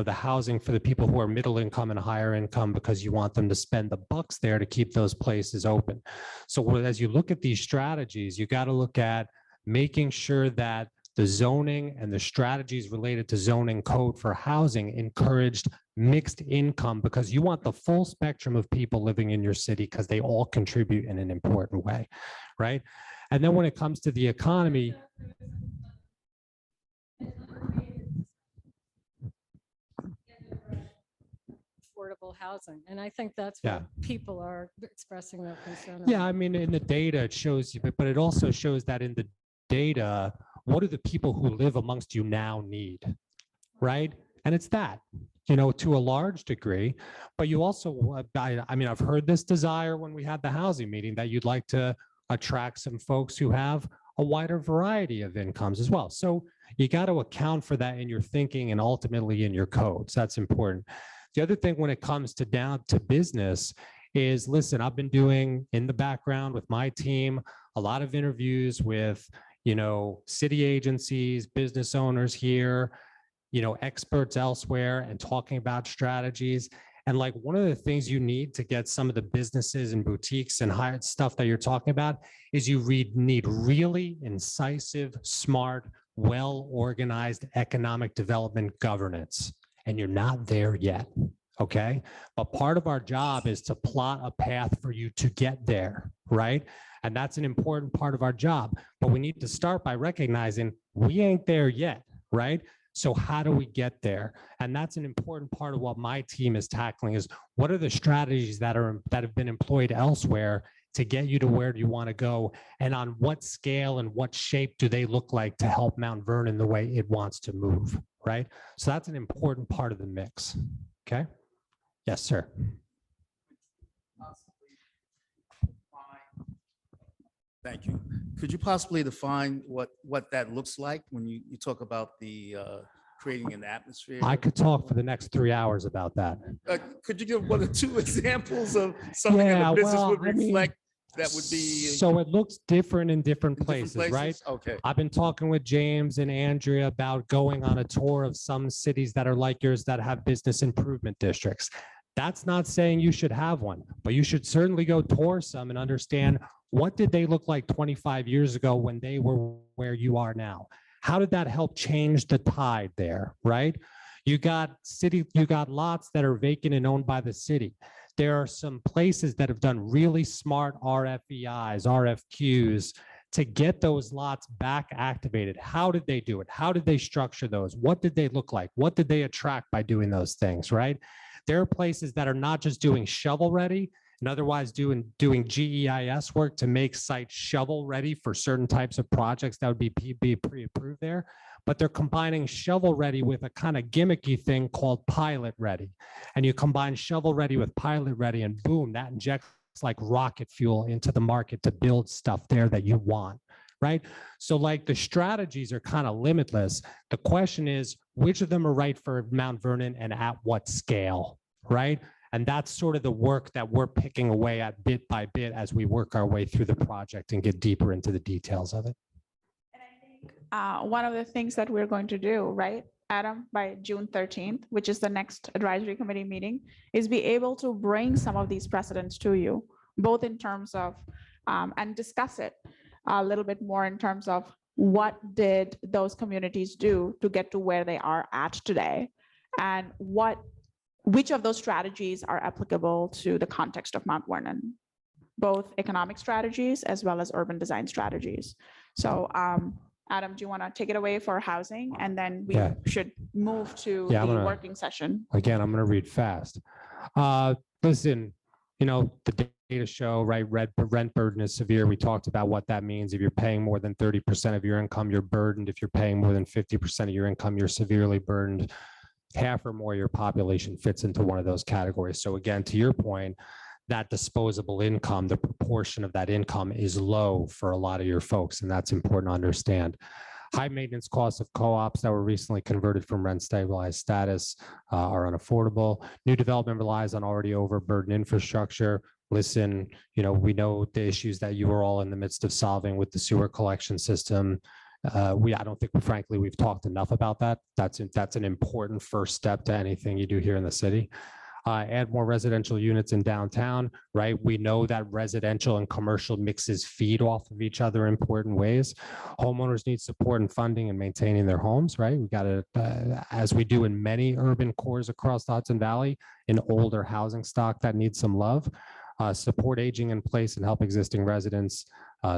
S4: housing for the people who are middle income and higher income because you want them to spend the bucks there to keep those places open. So as you look at these strategies, you got to look at making sure that the zoning and the strategies related to zoning code for housing encouraged mixed income because you want the full spectrum of people living in your city because they all contribute in an important way, right? And then when it comes to the economy,
S10: affordable housing. And I think that's
S4: Yeah.
S10: what people are expressing their concern.
S4: yeah, I mean, in the data, it shows you, but it also shows that in the data, what do the people who live amongst you now need, right? And it's that, to a large degree, but you also, I mean, I've heard this desire when we had the housing meeting that you'd like to attract some folks who have a wider variety of incomes as well. So you got to account for that in your thinking and ultimately in your codes. That's important. The other thing when it comes to down to business is, listen, I've been doing in the background with my team, a lot of interviews with, city agencies, business owners here, experts elsewhere and talking about strategies. And like one of the things you need to get some of the businesses and boutiques and hired stuff that you're talking about is you need really incisive, smart, well-organized economic development governance. And you're not there yet, okay? But part of our job is to plot a path for you to get there, right? And that's an important part of our job. But we need to start by recognizing we ain't there yet, right? So how do we get there? And that's an important part of what my team is tackling is what are the strategies that have been employed elsewhere to get you to where you want to go? And on what scale and what shape do they look like to help Mount Vernon the way it wants to move, right? So that's an important part of the mix, okay? Yes, sir.
S12: Thank you. Could you possibly define what that looks like when you talk about the creating an atmosphere?
S4: I could talk for the next 3 hours about that.
S12: Could you give 1 or 2 examples of something that a business would reflect that would be?
S4: So it looks different in different places, right?
S12: Okay.
S4: I've been talking with James and Andrea about going on a tour of some cities that are like yours that have business improvement districts. That's not saying you should have one, but you should certainly go tour some and understand what did they look like 25 years ago when they were where you are now? How did that help change the tide there, right? You got lots that are vacant and owned by the city. There are some places that have done really smart RFEIs, RFQs to get those lots back activated. How did they do it? How did they structure those? What did they look like? What did they attract by doing those things, right? There are places that are not just doing shovel ready and otherwise doing GEIS work to make sites shovel ready for certain types of projects that would be pre-approved there, but they're combining shovel ready with a kind of gimmicky thing called pilot ready. And you combine shovel ready with pilot ready and boom, that injects like rocket fuel into the market to build stuff there that you want, right? So like the strategies are kind of limitless. The question is, which of them are right for Mount Vernon and at what scale, right? And that's sort of the work that we're picking away at bit by bit as we work our way through the project and get deeper into the details of it.
S2: One of the things that we're going to do, right, Adam, by June 13th, which is the next advisory committee meeting, is be able to bring some of these precedents to you, both in terms of, and discuss it a little bit more in terms of what did those communities do to get to where they are at today, and which of those strategies are applicable to the context of Mount Vernon, both economic strategies as well as urban design strategies. So Adam, do you want to take it away for housing? And then we should move to the working session.
S4: Again, I'm going to read fast. Listen, the data show, right? Rent burden is severe. We talked about what that means. If you're paying more than 30% of your income, you're burdened. If you're paying more than 50% of your income, you're severely burdened. Half or more of your population fits into one of those categories. So again, to your point, that disposable income, the proportion of that income is low for a lot of your folks, and that's important to understand. High maintenance costs of co-ops that were recently converted from rent stabilized status are unaffordable. New development relies on already overburdened infrastructure. Listen, we know the issues that you are all in the midst of solving with the sewer collection system. I don't think, frankly, we've talked enough about that. That's an important first step to anything you do here in the city. Add more residential units in downtown, right? We know that residential and commercial mixes feed off of each other in important ways. Homeowners need support and funding in maintaining their homes, right? We got to, as we do in many urban cores across the Hudson Valley, an older housing stock that needs some love. Support aging in place and help existing residents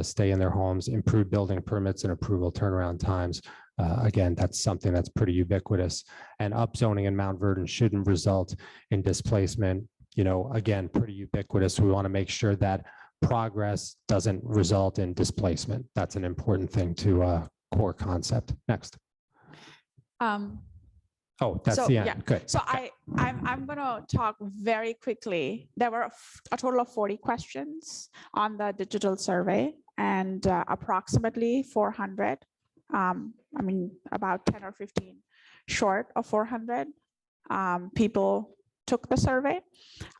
S4: stay in their homes, improve building permits and approval turnaround times. Again, that's something that's pretty ubiquitous, and upzoning in Mount Vernon shouldn't result in displacement. Again, pretty ubiquitous. We want to make sure that progress doesn't result in displacement. That's an important thing to core concept. Next. Oh, that's
S2: So,
S4: the end.
S2: yeah.
S4: Good.
S2: So I'm going to talk very quickly. There were a total of 40 questions on the digital survey, and approximately 400. About 10 or 15 short of 400 people took the survey.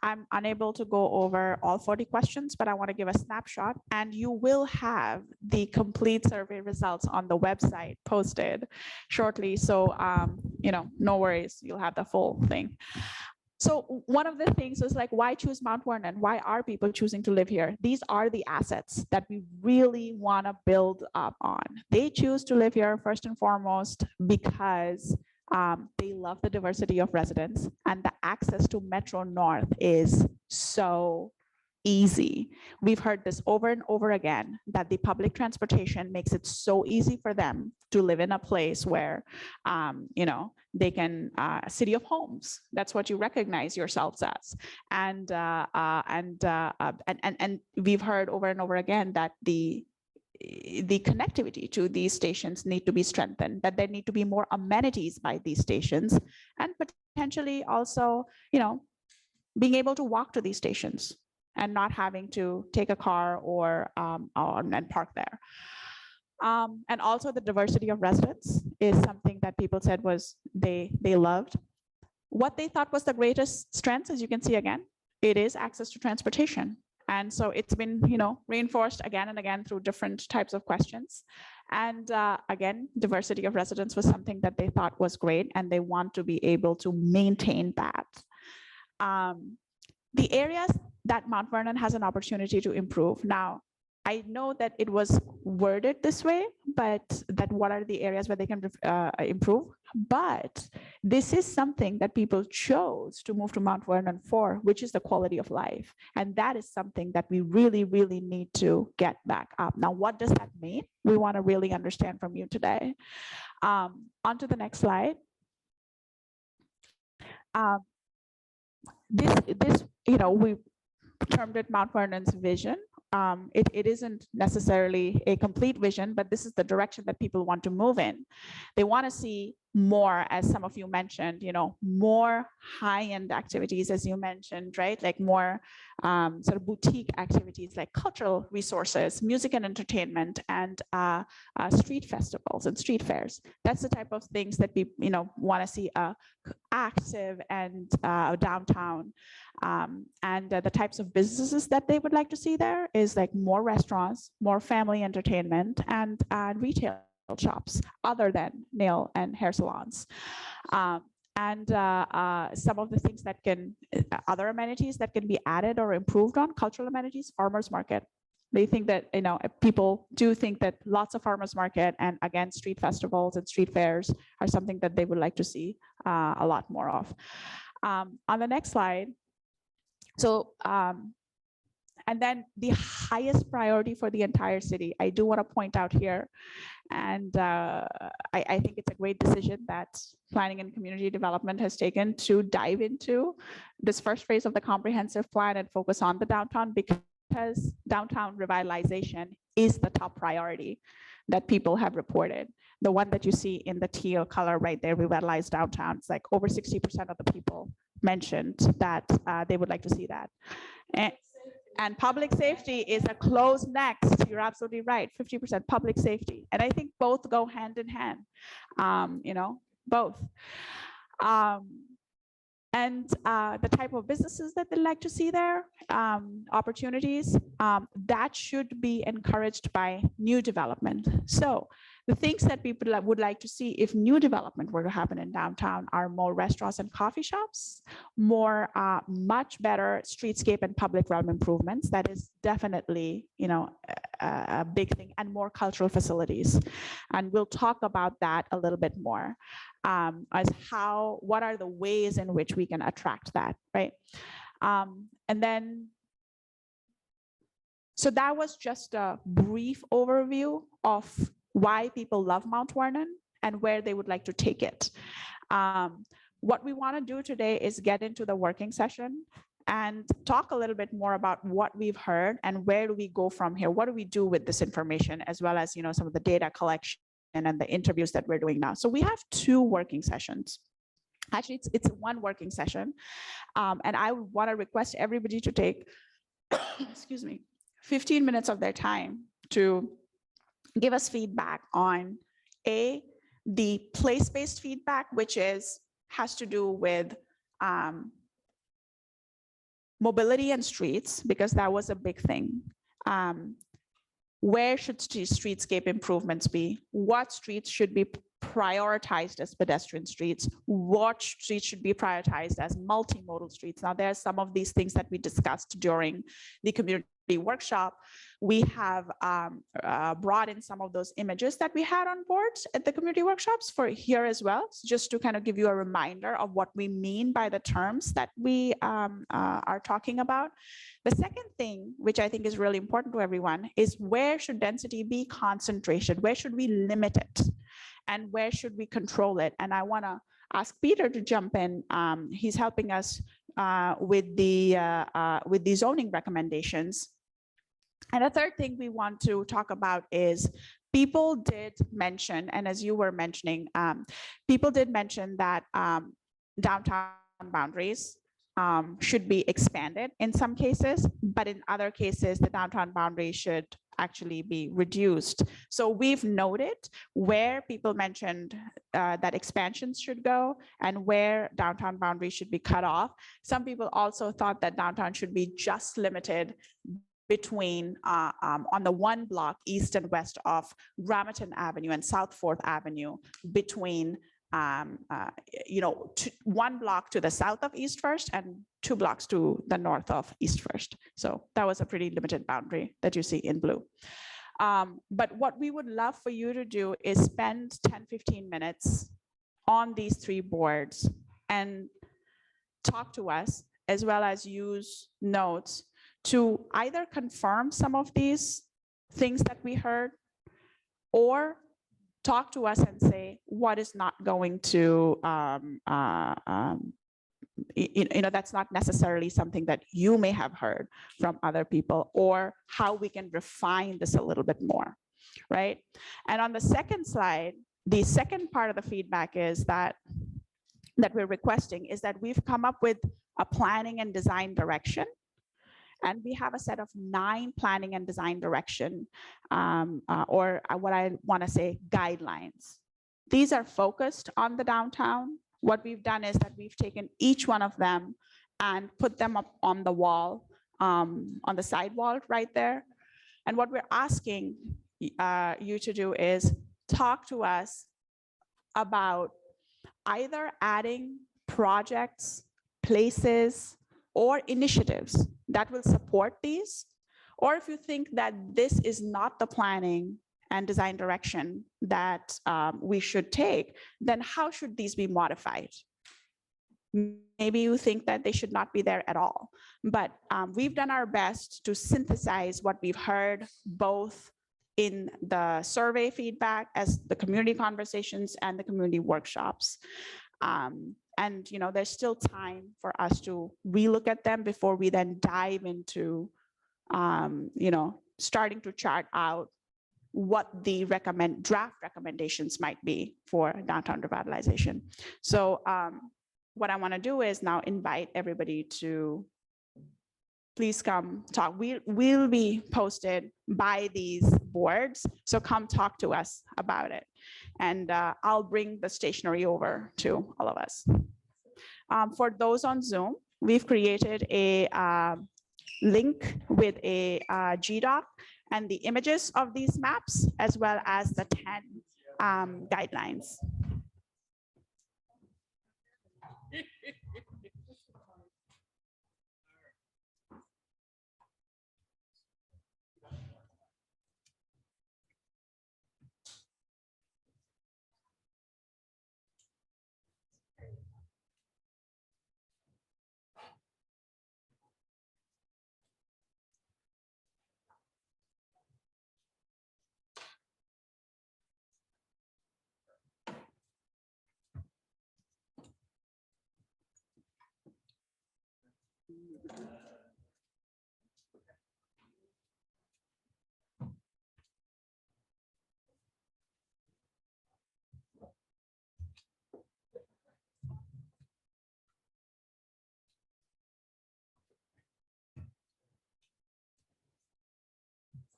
S2: I'm unable to go over all 40 questions, but I want to give a snapshot, and you will have the complete survey results on the website posted shortly. So, no worries, you'll have the full thing. So one of the things is like, why choose Mount Vernon? Why are people choosing to live here? These are the assets that we really want to build up on. They choose to live here first and foremost because they love the diversity of residents, and the access to Metro North is so easy. We've heard this over and over again, that the public transportation makes it so easy for them to live in a place where, they can, city of homes, that's what you recognize yourselves as. And we've heard over and over again that the connectivity to these stations need to be strengthened, that there need to be more amenities by these stations, and potentially also, being able to walk to these stations and not having to take a car or and park there. And also the diversity of residents is something that people said was they loved. What they thought was the greatest strength, as you can see again, it is access to transportation. And so it's been, reinforced again and again through different types of questions. And again, diversity of residents was something that they thought was great, and they want to be able to maintain that. The areas that Mount Vernon has an opportunity to improve. Now, I know that it was worded this way, but that what are the areas where they can improve? But this is something that people chose to move to Mount Vernon for, which is the quality of life. And that is something that we really, really need to get back up. Now, what does that mean? We want to really understand from you today. On to the next slide. This, we termed it Mount Vernon's vision. It isn't necessarily a complete vision, but this is the direction that people want to move in. They want to see more, as some of you mentioned, more high-end activities, as you mentioned, right? Like more sort of boutique activities, like cultural resources, music and entertainment, and street festivals and street fairs. That's the type of things that we, want to see active and downtown. And the types of businesses that they would like to see there is like more restaurants, more family entertainment, and retail shops other than nail and hair salons. And some of the things that can, other amenities that can be added or improved on, cultural amenities, farmers market. They think that, people do think that lots of farmers market and again, street festivals and street fairs are something that they would like to see a lot more of. On the next slide. So, and then the highest priority for the entire city, I do want to point out here, and I think it's a great decision that planning and community development has taken to dive into this first phase of the comprehensive plan and focus on the downtown, because downtown revitalization is the top priority that people have reported. The one that you see in the teal color right there, revitalized downtown, it's like over 60% of the people mentioned that they would like to see that. And And public safety is a close next. You're absolutely right. 50% public safety. And I think both go hand in hand, both. And the type of businesses that they like to see there, opportunities, that should be encouraged by new development. So the things that people would like to see if new development were to happen in downtown are more restaurants and coffee shops, more much better streetscape and public realm improvements. That is definitely, a big thing, and more cultural facilities. And we'll talk about that a little bit more. As what are the ways in which we can attract that, right? And then, so that was just a brief overview of why people love Mount Vernon and where they would like to take it. What we want to do today is get into the working session and talk a little bit more about what we've heard and where do we go from here? What do we do with this information, as well as, some of the data collection and the interviews that we're doing now. So we have 2 working sessions. Actually, it's one working session. And I want to request everybody to take, excuse me, 15 minutes of their time to give us feedback on the place-based feedback, which has to do with mobility and streets, because that was a big thing. Where should streetscape improvements be? What streets should be prioritized as pedestrian streets? What streets should be prioritized as multimodal streets? Now, there are some of these things that we discussed during the community workshop. We have brought in some of those images that we had on board at the community workshops for here as well, so just to kind of give you a reminder of what we mean by the terms that we are talking about. The second thing, which I think is really important to everyone, is where should density be concentrated? Where should we limit it? And where should we control it? And I want to ask Peter to jump in. He's helping us with the zoning recommendations. And a third thing we want to talk about is people did mention, and as you were mentioning, people did mention that downtown boundaries should be expanded in some cases, but in other cases, the downtown boundary should actually be reduced. So we've noted where people mentioned that expansions should go and where downtown boundaries should be cut off. Some people also thought that downtown should be just limited between on the one block east and west of Ramerton Avenue and South 4th Avenue, between one block to the south of East First and 2 blocks to the north of East First. So that was a pretty limited boundary that you see in blue. But what we would love for you to do is spend 10-15 minutes on these 3 boards and talk to us, as well as use notes to either confirm some of these things that we heard, or talk to us and say what is not going to, that's not necessarily something that you may have heard from other people, or how we can refine this a little bit more, right? And on the second slide, the second part of the feedback is that we're requesting is that we've come up with a planning and design direction. And we have a set of 9 planning and design direction, or what I want to say, guidelines. These are focused on the downtown. What we've done is that we've taken each one of them and put them up on the wall, on the side wall right there. And what we're asking you to do is talk to us about either adding projects, places, or initiatives that will support these, or if you think that this is not the planning and design direction that we should take, then how should these be modified? Maybe you think that they should not be there at all, but we've done our best to synthesize what we've heard, both in the survey feedback, as the community conversations and the community workshops. And there's still time for us to relook at them before we then dive into, starting to chart out what the draft recommendations might be for downtown revitalization. So what I want to do is now invite everybody to please come talk. We'll be posted by these boards, so come talk to us about it. And I'll bring the stationery over to all of us. For those on Zoom, we've created a link with a GDoc and the images of these maps, as well as the 10 guidelines.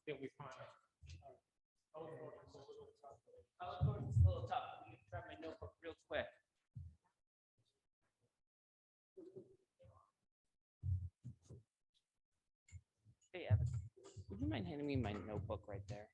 S3: It's a little tough. Let me grab my notebook real quick. Hey, Evan, would you mind handing me my notebook right there?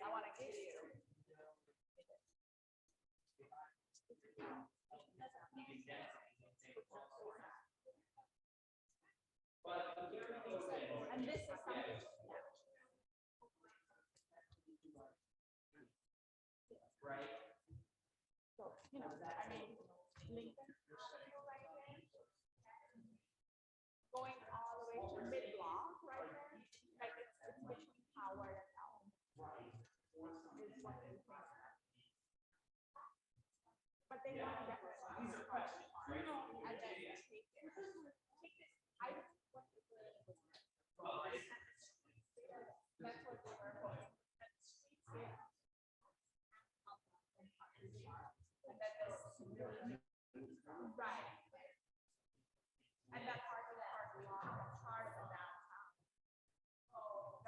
S2: I want to give you. And this is something. Right. So, you know, I mean, Lincoln. Going all the way to mid-block right there, like it's between Howard and Elm. Right. Is what they think. But they want to get this. And then take it. Take this. I what is it? That's what they were. And then this. Right. And that part of the parking lot, that's part of the downtown. Oh, this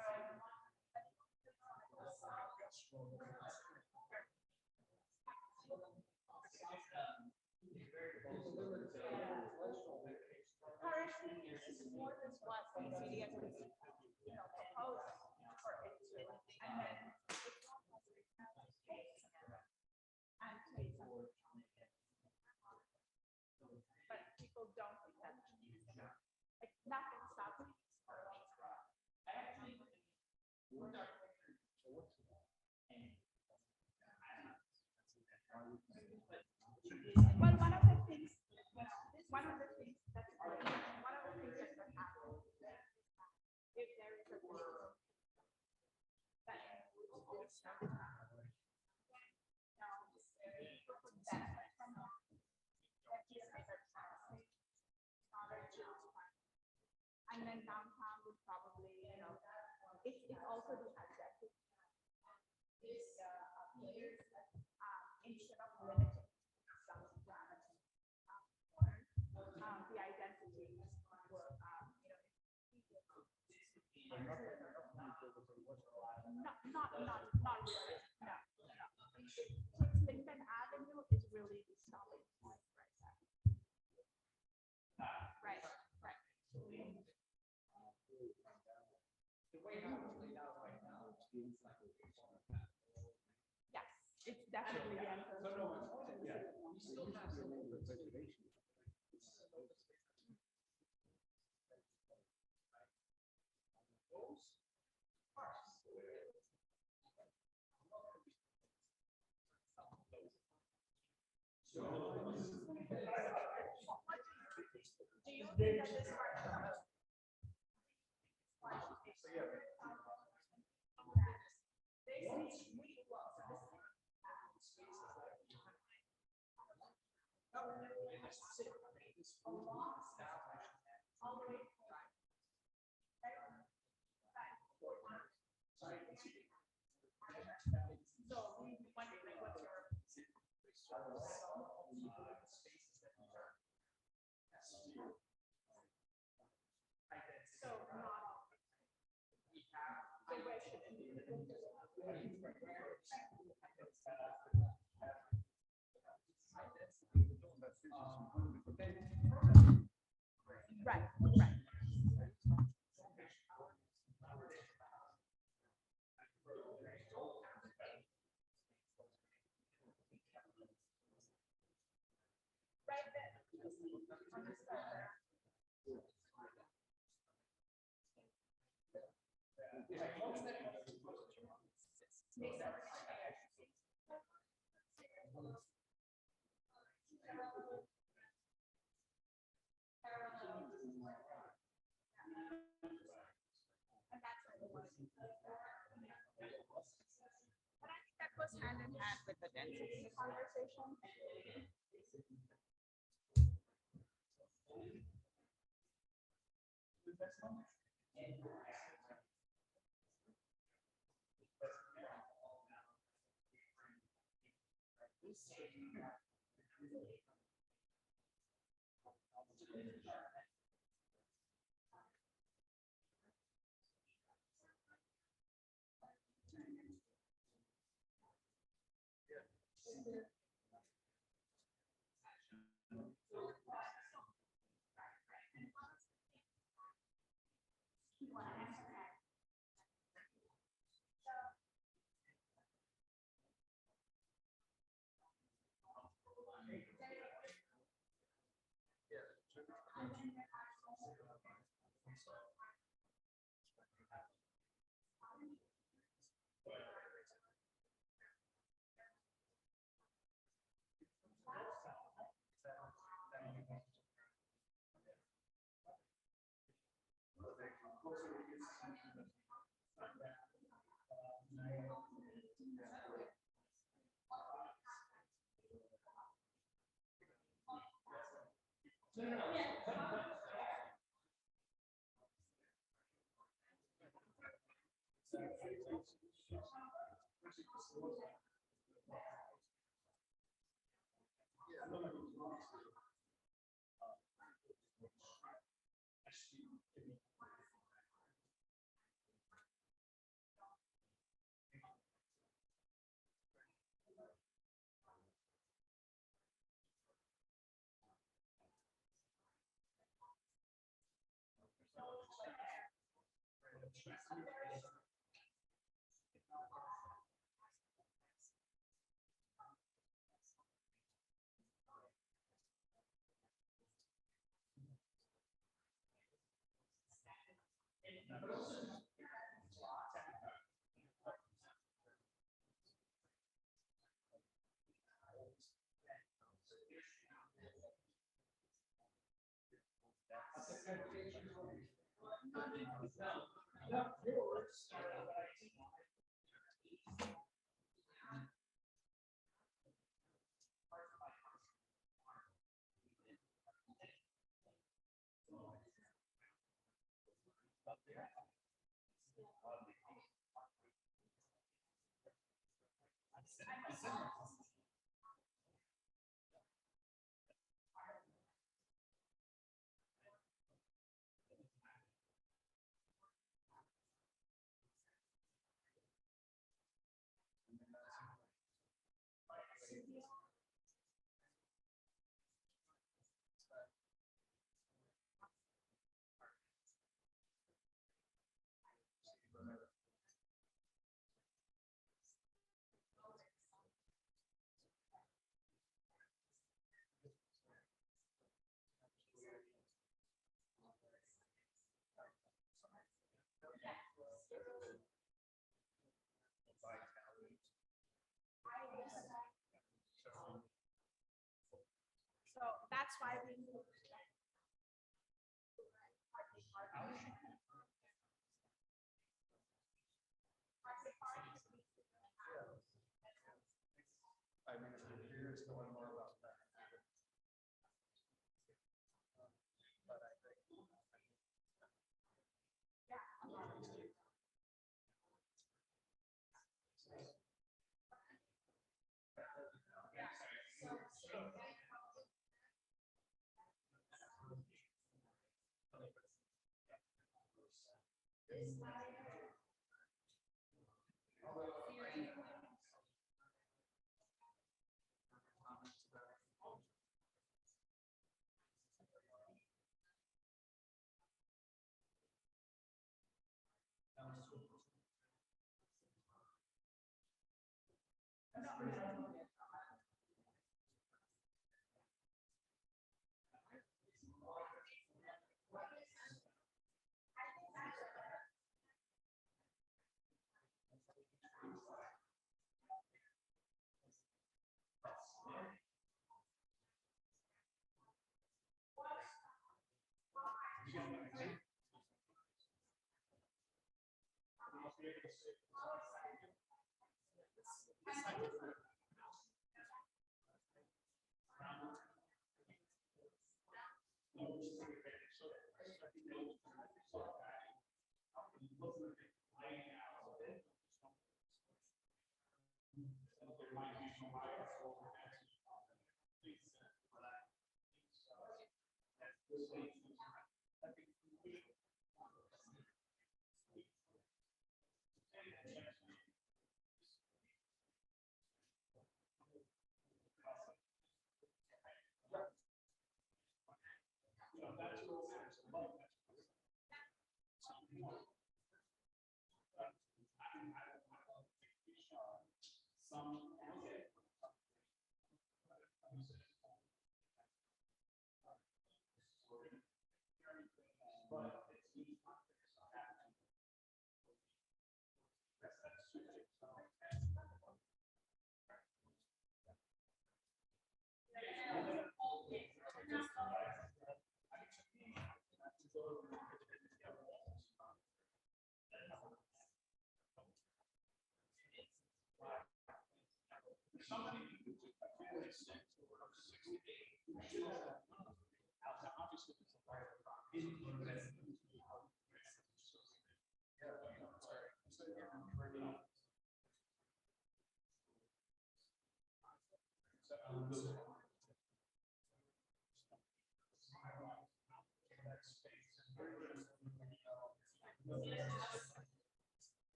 S2: is more than what the city has, you know, proposed for it to, and then it's not space and space. But people don't think that, like, nothing stops me. Well, one of the things that one of the things that could happen if there is a And then downtown would probably, it's also the adjective. Instead of limiting some parameters, the identity were, not really, no. Linden Avenue is really the stopping point right there. Right, right. Yes, it's definitely the entrance. Do you think that this right, right. Right there. And that's what it was. But I think that goes hand in hand with the density conversation. So that's why we moved.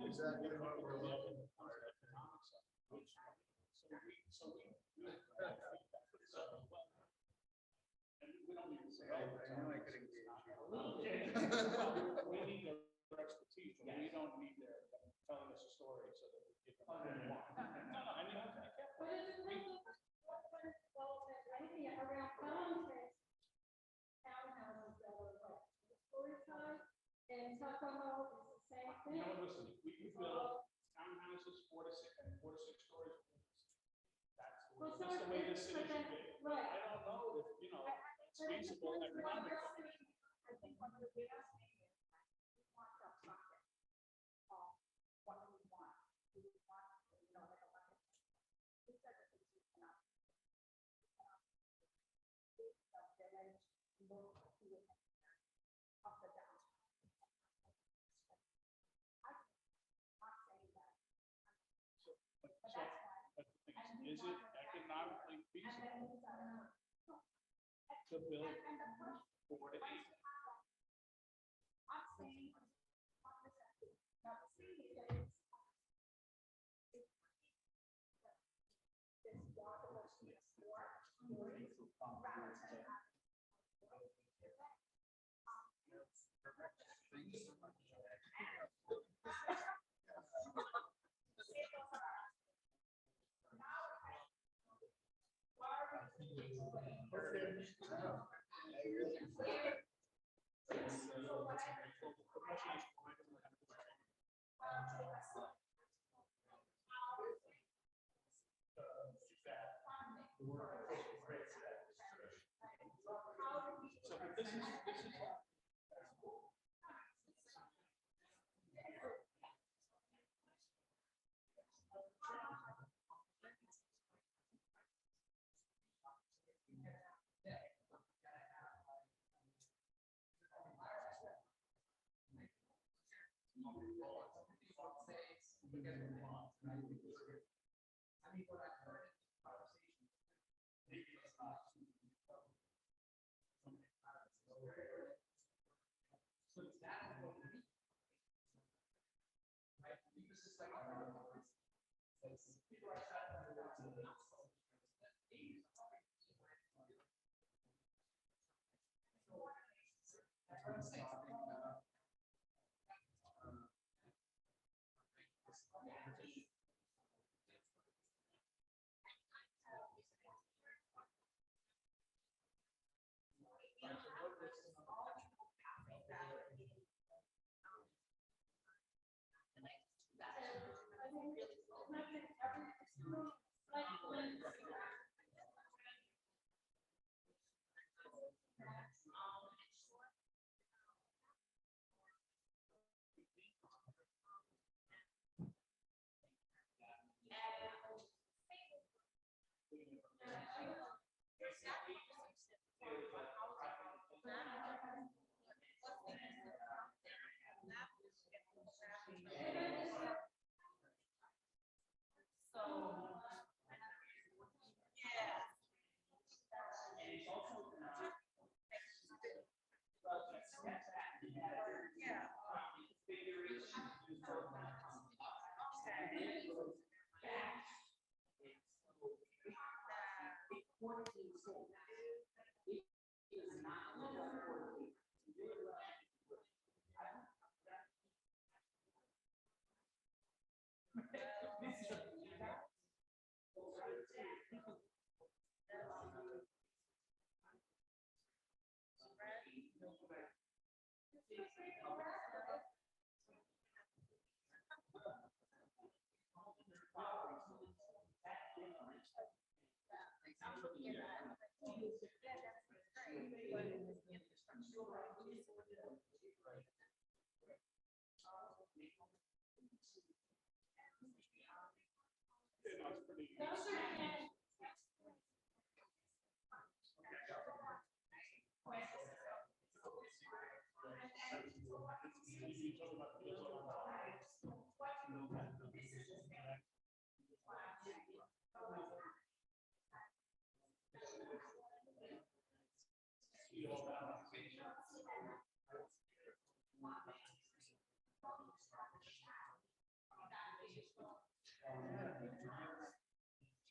S17: Exactly what we're looking for.
S15: We need their expertise, but we don't need their telling us a story so that we give them what we want. No, I mean,
S10: And Tuckahoe is the same thing.
S15: no, listen, we can build townhouses 4 to 6 stories. That's the way this city should be.
S10: Right.
S15: I don't know if, it's feasible economically.
S2: I think one of the biggest things is we want the bucket of what we want. We want, like a lot of, these are the things we cannot. The village look to the of the downtown. I'm not saying that. But that's why.
S15: But the thing is it economically feasible to build 4 to 8?
S2: I'm saying, not saying that it's.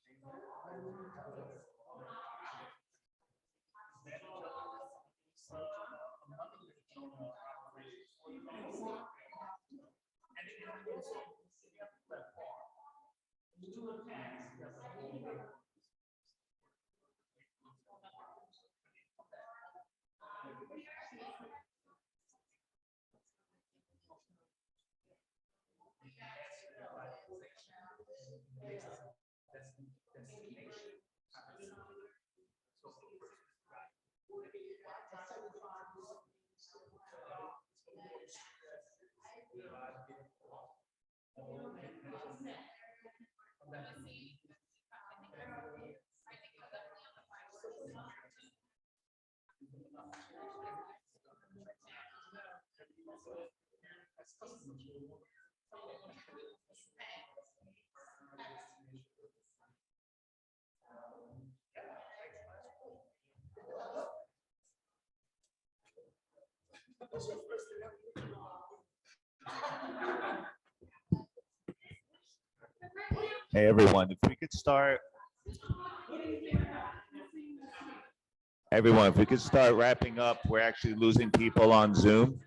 S2: This water is more stories rather than.
S1: Hey, everyone, if we could start. Everyone, if we could start wrapping up, we're actually losing people on Zoom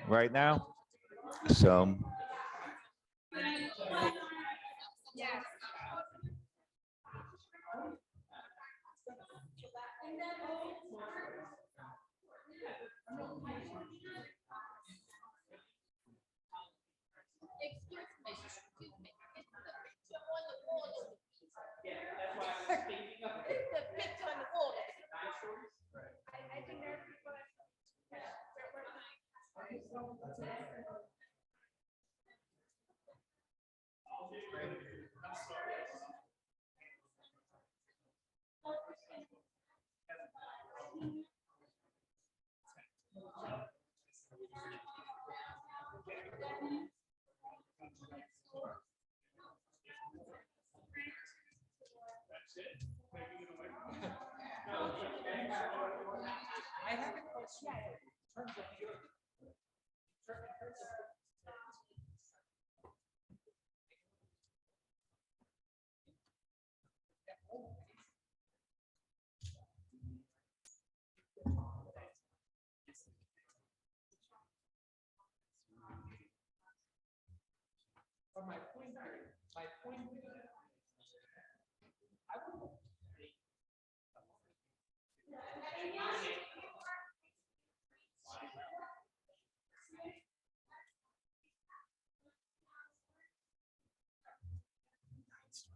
S1: right now. So.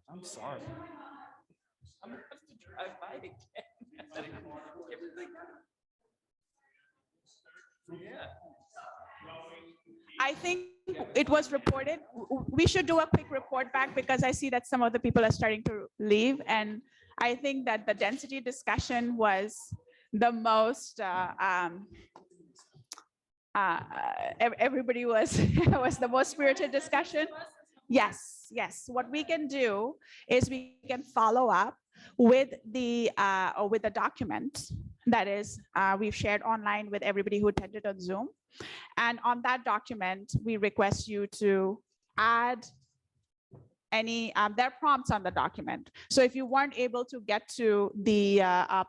S3: I'm sorry. I'm gonna have to drive by again. Yeah.
S2: I think it was reported. We should do a quick report back because I see that some of the people are starting to leave. And I think that the density discussion was the most, everybody was, was the most spirited discussion. Yes, yes. What we can do is we can follow up with the document that is we've shared online with everybody who attended on Zoom. And on that document, we request you to add any, there are prompts on the document. So if you weren't able to get to the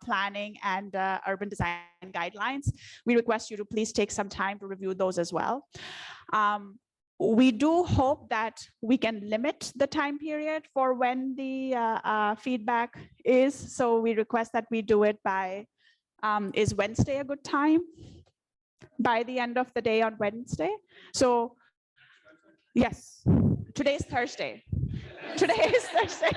S2: planning and urban design guidelines, we request you to please take some time to review those as well. We do hope that we can limit the time period for when the feedback is. So we request that we do it by, is Wednesday a good time? By the end of the day on Wednesday. So yes, today's Thursday. Today is Thursday.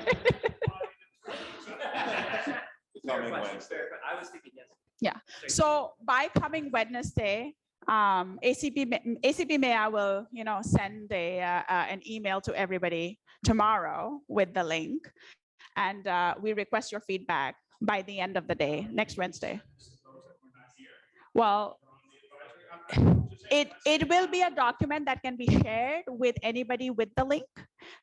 S1: Coming Wednesday.
S3: I was thinking yes.
S2: Yeah, so by coming Wednesday, ACP Maya will, send an email to everybody tomorrow with the link. And we request your feedback by the end of the day, next Wednesday. Well, it will be a document that can be shared with anybody with the link.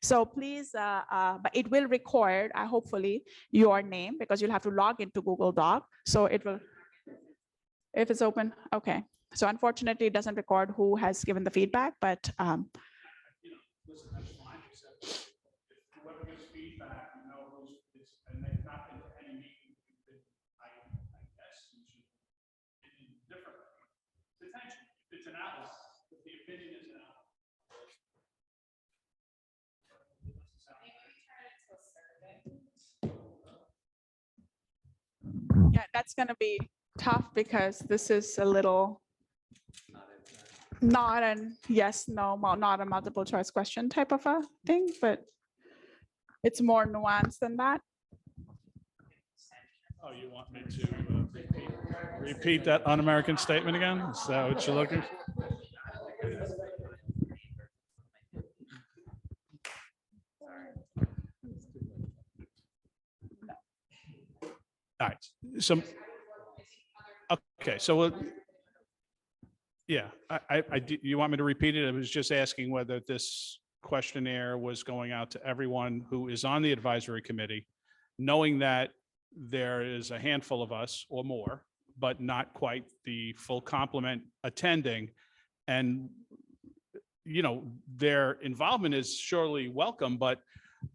S2: So please, but it will record, hopefully, your name because you'll have to log into Google Doc. So it will, if it's open, okay. So unfortunately, it doesn't record who has given the feedback, but
S15: Listen, that's fine, except if whoever gives feedback, who's, and they've not been to any meeting, I guess you should opinion differently. It's attention, it's analysis, if the opinion is analysis.
S2: Yeah, that's gonna be tough because this is a little not an yes, no, not a multiple choice question type of a thing, but it's more nuanced than that.
S15: Oh, you want me to repeat that un-American statement again? Is that what you're looking? All right, so, okay, so, yeah, you want me to repeat it? I was just asking whether this questionnaire was going out to everyone who is on the advisory committee, knowing that there is a handful of us or more, but not quite the full complement attending. And, you know, their involvement is surely welcome, but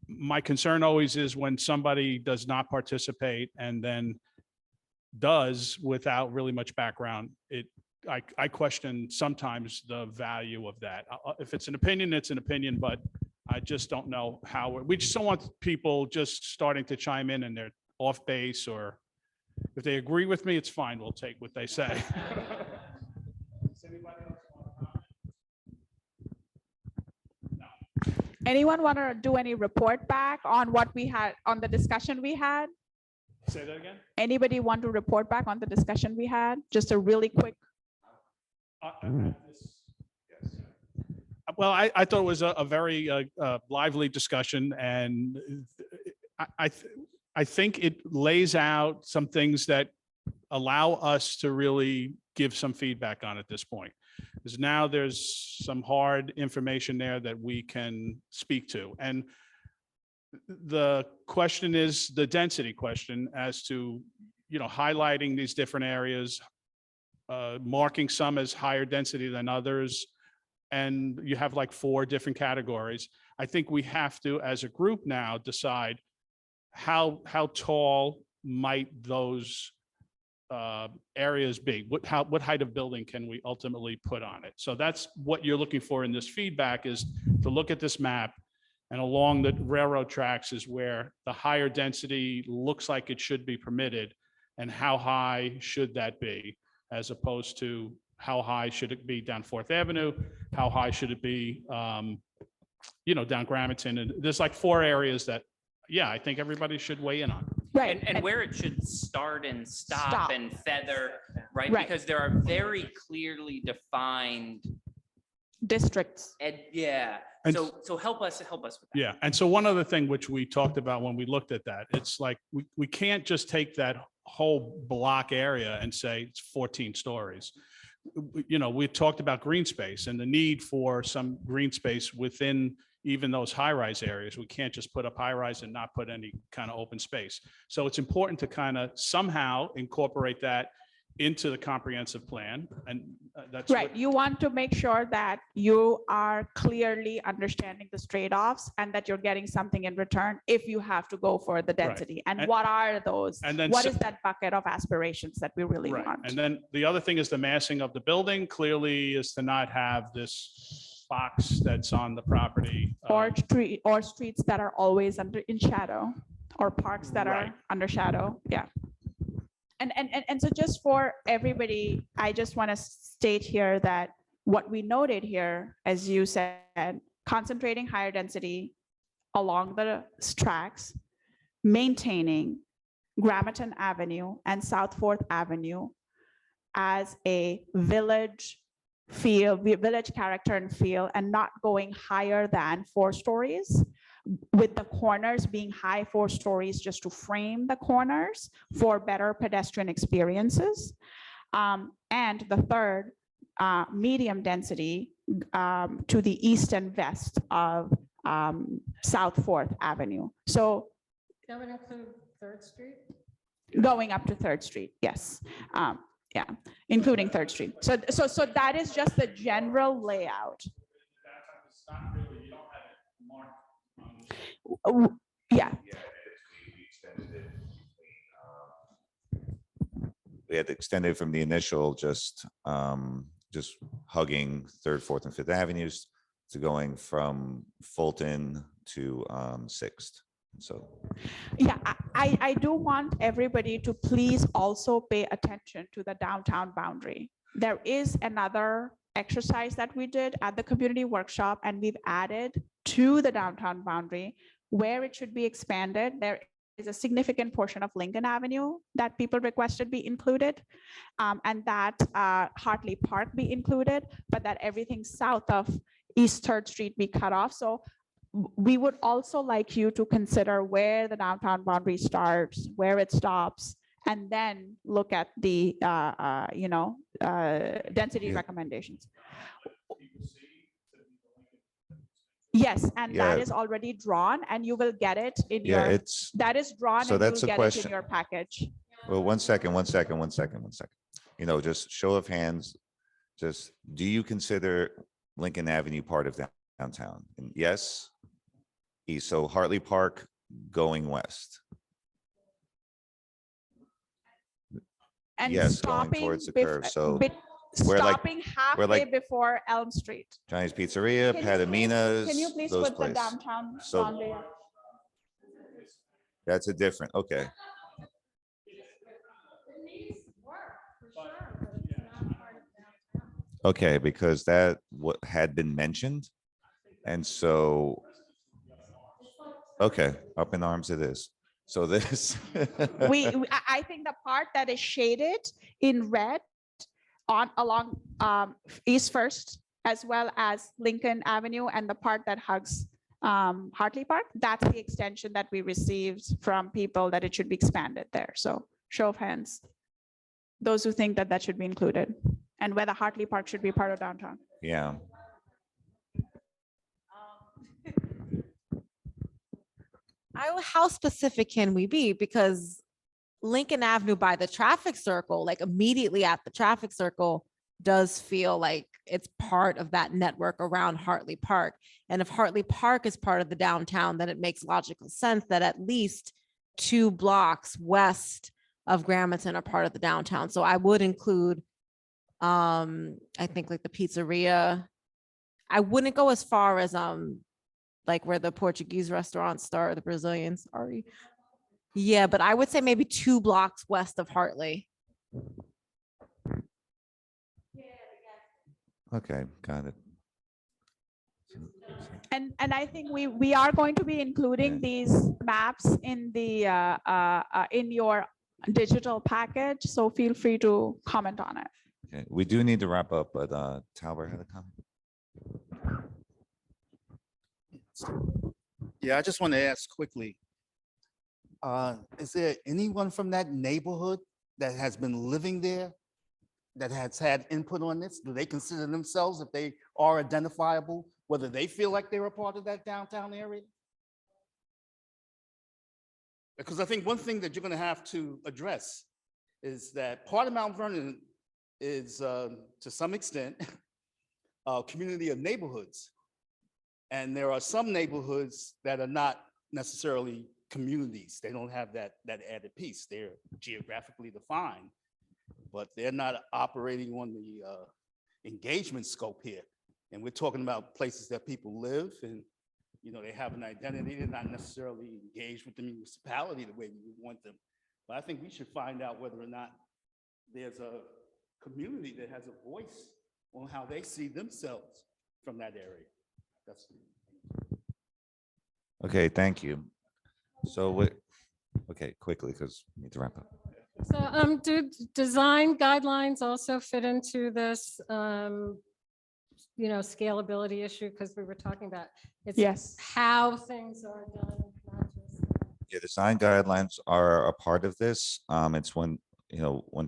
S15: my concern always is when somebody does not participate and then does without really much background, I question sometimes the value of that. If it's an opinion, it's an opinion, but I just don't know how, we just don't want people just starting to chime in and they're off base, or if they agree with me, it's fine. We'll take what they say.
S2: Anyone want to do any report back on what we had, on the discussion we had?
S15: Say that again?
S2: Anybody want to report back on the discussion we had? Just a really quick.
S15: Well, I thought it was a very lively discussion, and I think it lays out some things that allow us to really give some feedback on at this point. Because now there's some hard information there that we can speak to. And the question is the density question as to, you know, highlighting these different areas, marking some as higher density than others. And you have like 4 different categories. I think we have to, as a group now, decide how tall might those areas be? What height of building can we ultimately put on it? So that's what you're looking for in this feedback, is to look at this map, and along the railroad tracks is where the higher density looks like it should be permitted, and how high should that be, as opposed to how high should it be down 4th Avenue? How high should it be, you know, down Gramerton? And there's like 4 areas that, yeah, I think everybody should weigh in on.
S2: Right.
S3: And where it should start and stop
S2: Stop.
S3: and feather, right?
S2: Right.
S3: Because there are very clearly defined
S2: Districts.
S3: yeah.
S15: And-
S3: So help us with that.
S15: Yeah, and so one other thing which we talked about when we looked at that, it's like, we can't just take that whole block area and say it's 14 stories. You know, we talked about green space and the need for some green space within even those high-rise areas. We can't just put up high-rise and not put any kind of open space. So it's important to kind of somehow incorporate that into the comprehensive plan, and that's
S2: Right.
S15: what-
S2: You want to make sure that you are clearly understanding the trade-offs and that you're getting something in return if you have to go for the density. And
S15: And-
S2: what are those?
S15: and then
S2: What
S15: so-
S2: is that bucket of aspirations that we really
S15: Right.
S2: want?
S15: And then the other thing is the massing of the building clearly is to not have this box that's on the property.
S2: Or streets that are always in shadow, or parks that
S15: Right.
S2: are under shadow. Yeah. And so just for everybody, I just want to state here that what we noted here, as you said, concentrating higher density along the tracks, maintaining Gramerton Avenue and South 4th Avenue as a village feel, village character and feel, and not going higher than 4 stories, with the corners being high 4 stories just to frame the corners for better pedestrian experiences. And the third, medium density to the east and west of South 4th Avenue. So
S10: That would include 3rd Street?
S2: going up to 3rd Street, yes. Yeah, including 3rd Street. So that is just the general layout. Yeah.
S1: We had extended from the initial just hugging 3rd, 4th, and 5th Avenues to going from Fulton to 6th. So,
S2: Yeah, I do want everybody to please also pay attention to the downtown boundary. There is another exercise that we did at the community workshop, and we've added to the downtown boundary where it should be expanded. There is a significant portion of Lincoln Avenue that people requested be included, and that Hartley Park be included, but that everything south of East Third Street be cut off. So we would also like you to consider where the downtown boundary starts, where it stops, and then look at the, density
S1: Yeah.
S2: recommendations. Yes, and that
S1: Yeah.
S2: is already drawn, and you will get it in
S1: yeah,
S2: your,
S1: it's,
S2: that is drawn,
S1: so
S2: and you'll
S1: that's a
S2: get it in
S1: question.
S2: your package.
S1: well, one second. You know, just show of hands, just, do you consider Lincoln Avenue part of downtown? And yes, east, so Hartley Park going west.
S2: And
S1: Yes, going
S2: stopping
S1: towards the
S2: bef-
S1: curve, so
S2: bit-
S1: we're like-
S2: stopping
S1: we're
S2: halfway
S1: like-
S2: before Elm Street.
S1: Johnny's Pizzeria,
S2: Can you please-
S1: Padamina's,
S2: Can you please
S1: those
S2: put the
S1: places.
S2: downtown
S1: So-
S2: boundary up?
S1: That's a different, okay. Okay, because that what had been mentioned. And so, okay, up in arms it is. So this.
S2: I think the part that is shaded in red along East First, as well as Lincoln Avenue, and the part that hugs Hartley Park, that's the extension that we received from people that it should be expanded there. So show of hands. Those who think that that should be included, and whether Hartley Park should be part of downtown.
S1: Yeah,
S7: How specific can we be? Because Lincoln Avenue by the traffic circle, like immediately at the traffic circle, does feel like it's part of that network around Hartley Park. And if Hartley Park is part of the downtown, then it makes logical sense that at least 2 blocks west of Gramerton are part of the downtown. So I would include, I think like the pizzeria. I wouldn't go as far as like where the Portuguese restaurants start, the Brazilian, sorry. Yeah, but I would say maybe 2 blocks west of Hartley.
S1: okay, got it.
S2: And I think we are going to be including these maps in the in your digital package. So feel free to comment on it.
S1: Okay, we do need to wrap up, but Talbot had a comment.
S12: Yeah, I just want to ask quickly. Is there anyone from that neighborhood that has been living there that has had input on this? Do they consider themselves, if they are identifiable, whether they feel like they're a part of that downtown area? Because I think one thing that you're going to have to address is that part of Mount Vernon is, to some extent, a community of neighborhoods. And there are some neighborhoods that are not necessarily communities. They don't have that added piece. They're geographically defined, but they're not operating on the engagement scope here. And we're talking about places that people live and, you know, they have an identity. They're not necessarily engaged with the municipality the way we would want them. But I think we should find out whether or not there's a community that has a voice on how they see themselves from that area. That's
S1: Okay, thank you. So what, okay, quickly, because we need to wrap up.
S10: So do design guidelines also fit into this, scalability issue? Because we were talking about it's
S2: Yes.
S10: how things are done, not just.
S1: Yeah, design guidelines are a part of this. It's one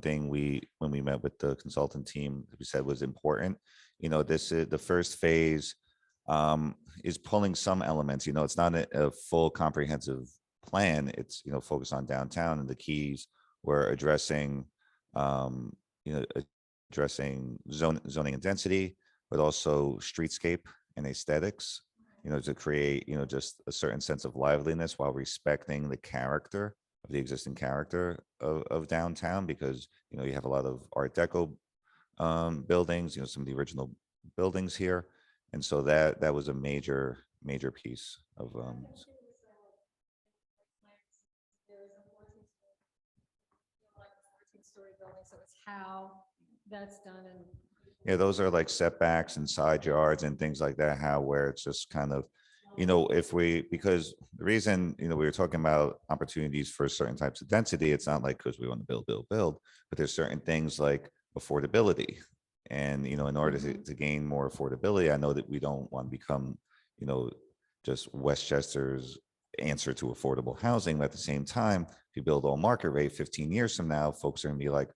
S1: thing when we met with the consultant team, we said was important. This is the first phase, is pulling some elements. It's not a full comprehensive plan. It's, focused on downtown, and the keys were addressing, addressing zoning and density, but also streetscape and aesthetics, to create, just a certain sense of liveliness while respecting the character of the existing character of downtown, because, you have a lot of Art Deco buildings, some of the original buildings here. And so that was a major piece of,
S10: multi-story building, so it's how that's done and
S1: Yeah, those are like setbacks and side yards and things like that, how where it's just kind of, if we, because the reason, we were talking about opportunities for certain types of density, it's not like because we want to build, but there's certain things like affordability. And, in order to gain more affordability, I know that we don't want to become, just Westchester's answer to affordable housing. But at the same time, if you build all market rate 15 years from now, folks are gonna be like,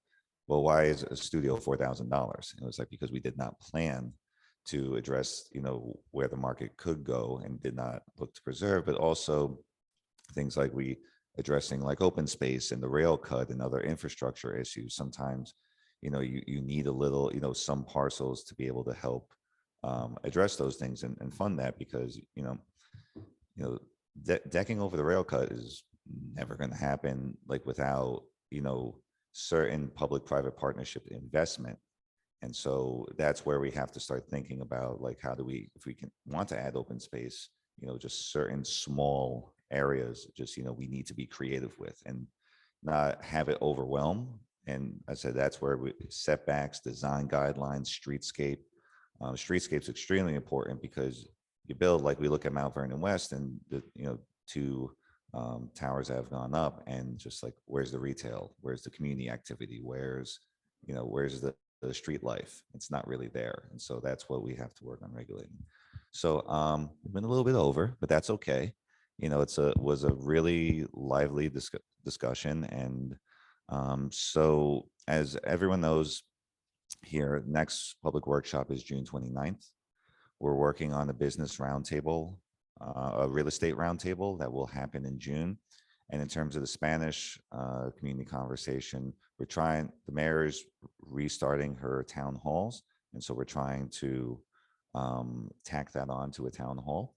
S1: well, why is a studio $4,000? It was like, because we did not plan to address, where the market could go and did not look to preserve, but also things like addressing like open space and the rail cut and other infrastructure issues. Sometimes, you need a little, some parcels to be able to help address those things and fund that, because, decking over the rail cut is never going to happen like without, certain public-private partnership investment. And so that's where we have to start thinking about, like, how do we, if we want to add open space, just certain small areas, just, we need to be creative with and not have it overwhelm. And I said, that's where setbacks, design guidelines, streetscape. Streetscape's extremely important because you build, like we look at Mount Vernon West and the, two towers that have gone up, and just like, where's the retail? Where's the community activity? Where's the street life? It's not really there. And so that's what we have to work on regulating. So we've been a little bit over, but that's okay. Was a really lively discussion. And so as everyone knows here, next public workshop is June 29th. We're working on a business roundtable, a real estate roundtable that will happen in June. And in terms of the Spanish community conversation, the mayor is restarting her town halls. And so we're trying to tack that on to a town hall,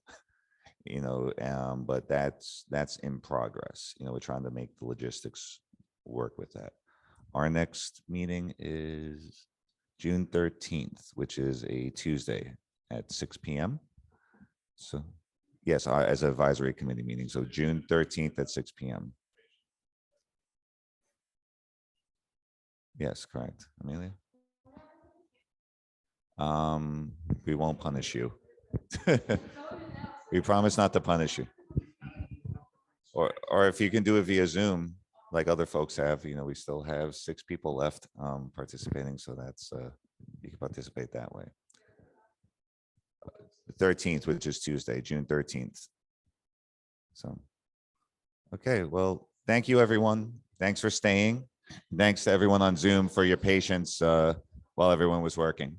S1: but that's in progress. We're trying to make the logistics work with that. Our next meeting is June 13th, which is a Tuesday at 6 p.m. So yes, as an advisory committee meeting. So June 13th at 6 p.m. Yes, correct. Amelia? We won't punish you. We promise not to punish you. Or if you can do it via Zoom, like other folks have, we still have 6 people left participating. So that's, you can participate that way. The 13th, which is Tuesday, June 13th. So, okay, well, thank you, everyone. Thanks for staying. Thanks to everyone on Zoom for your patience while everyone was working.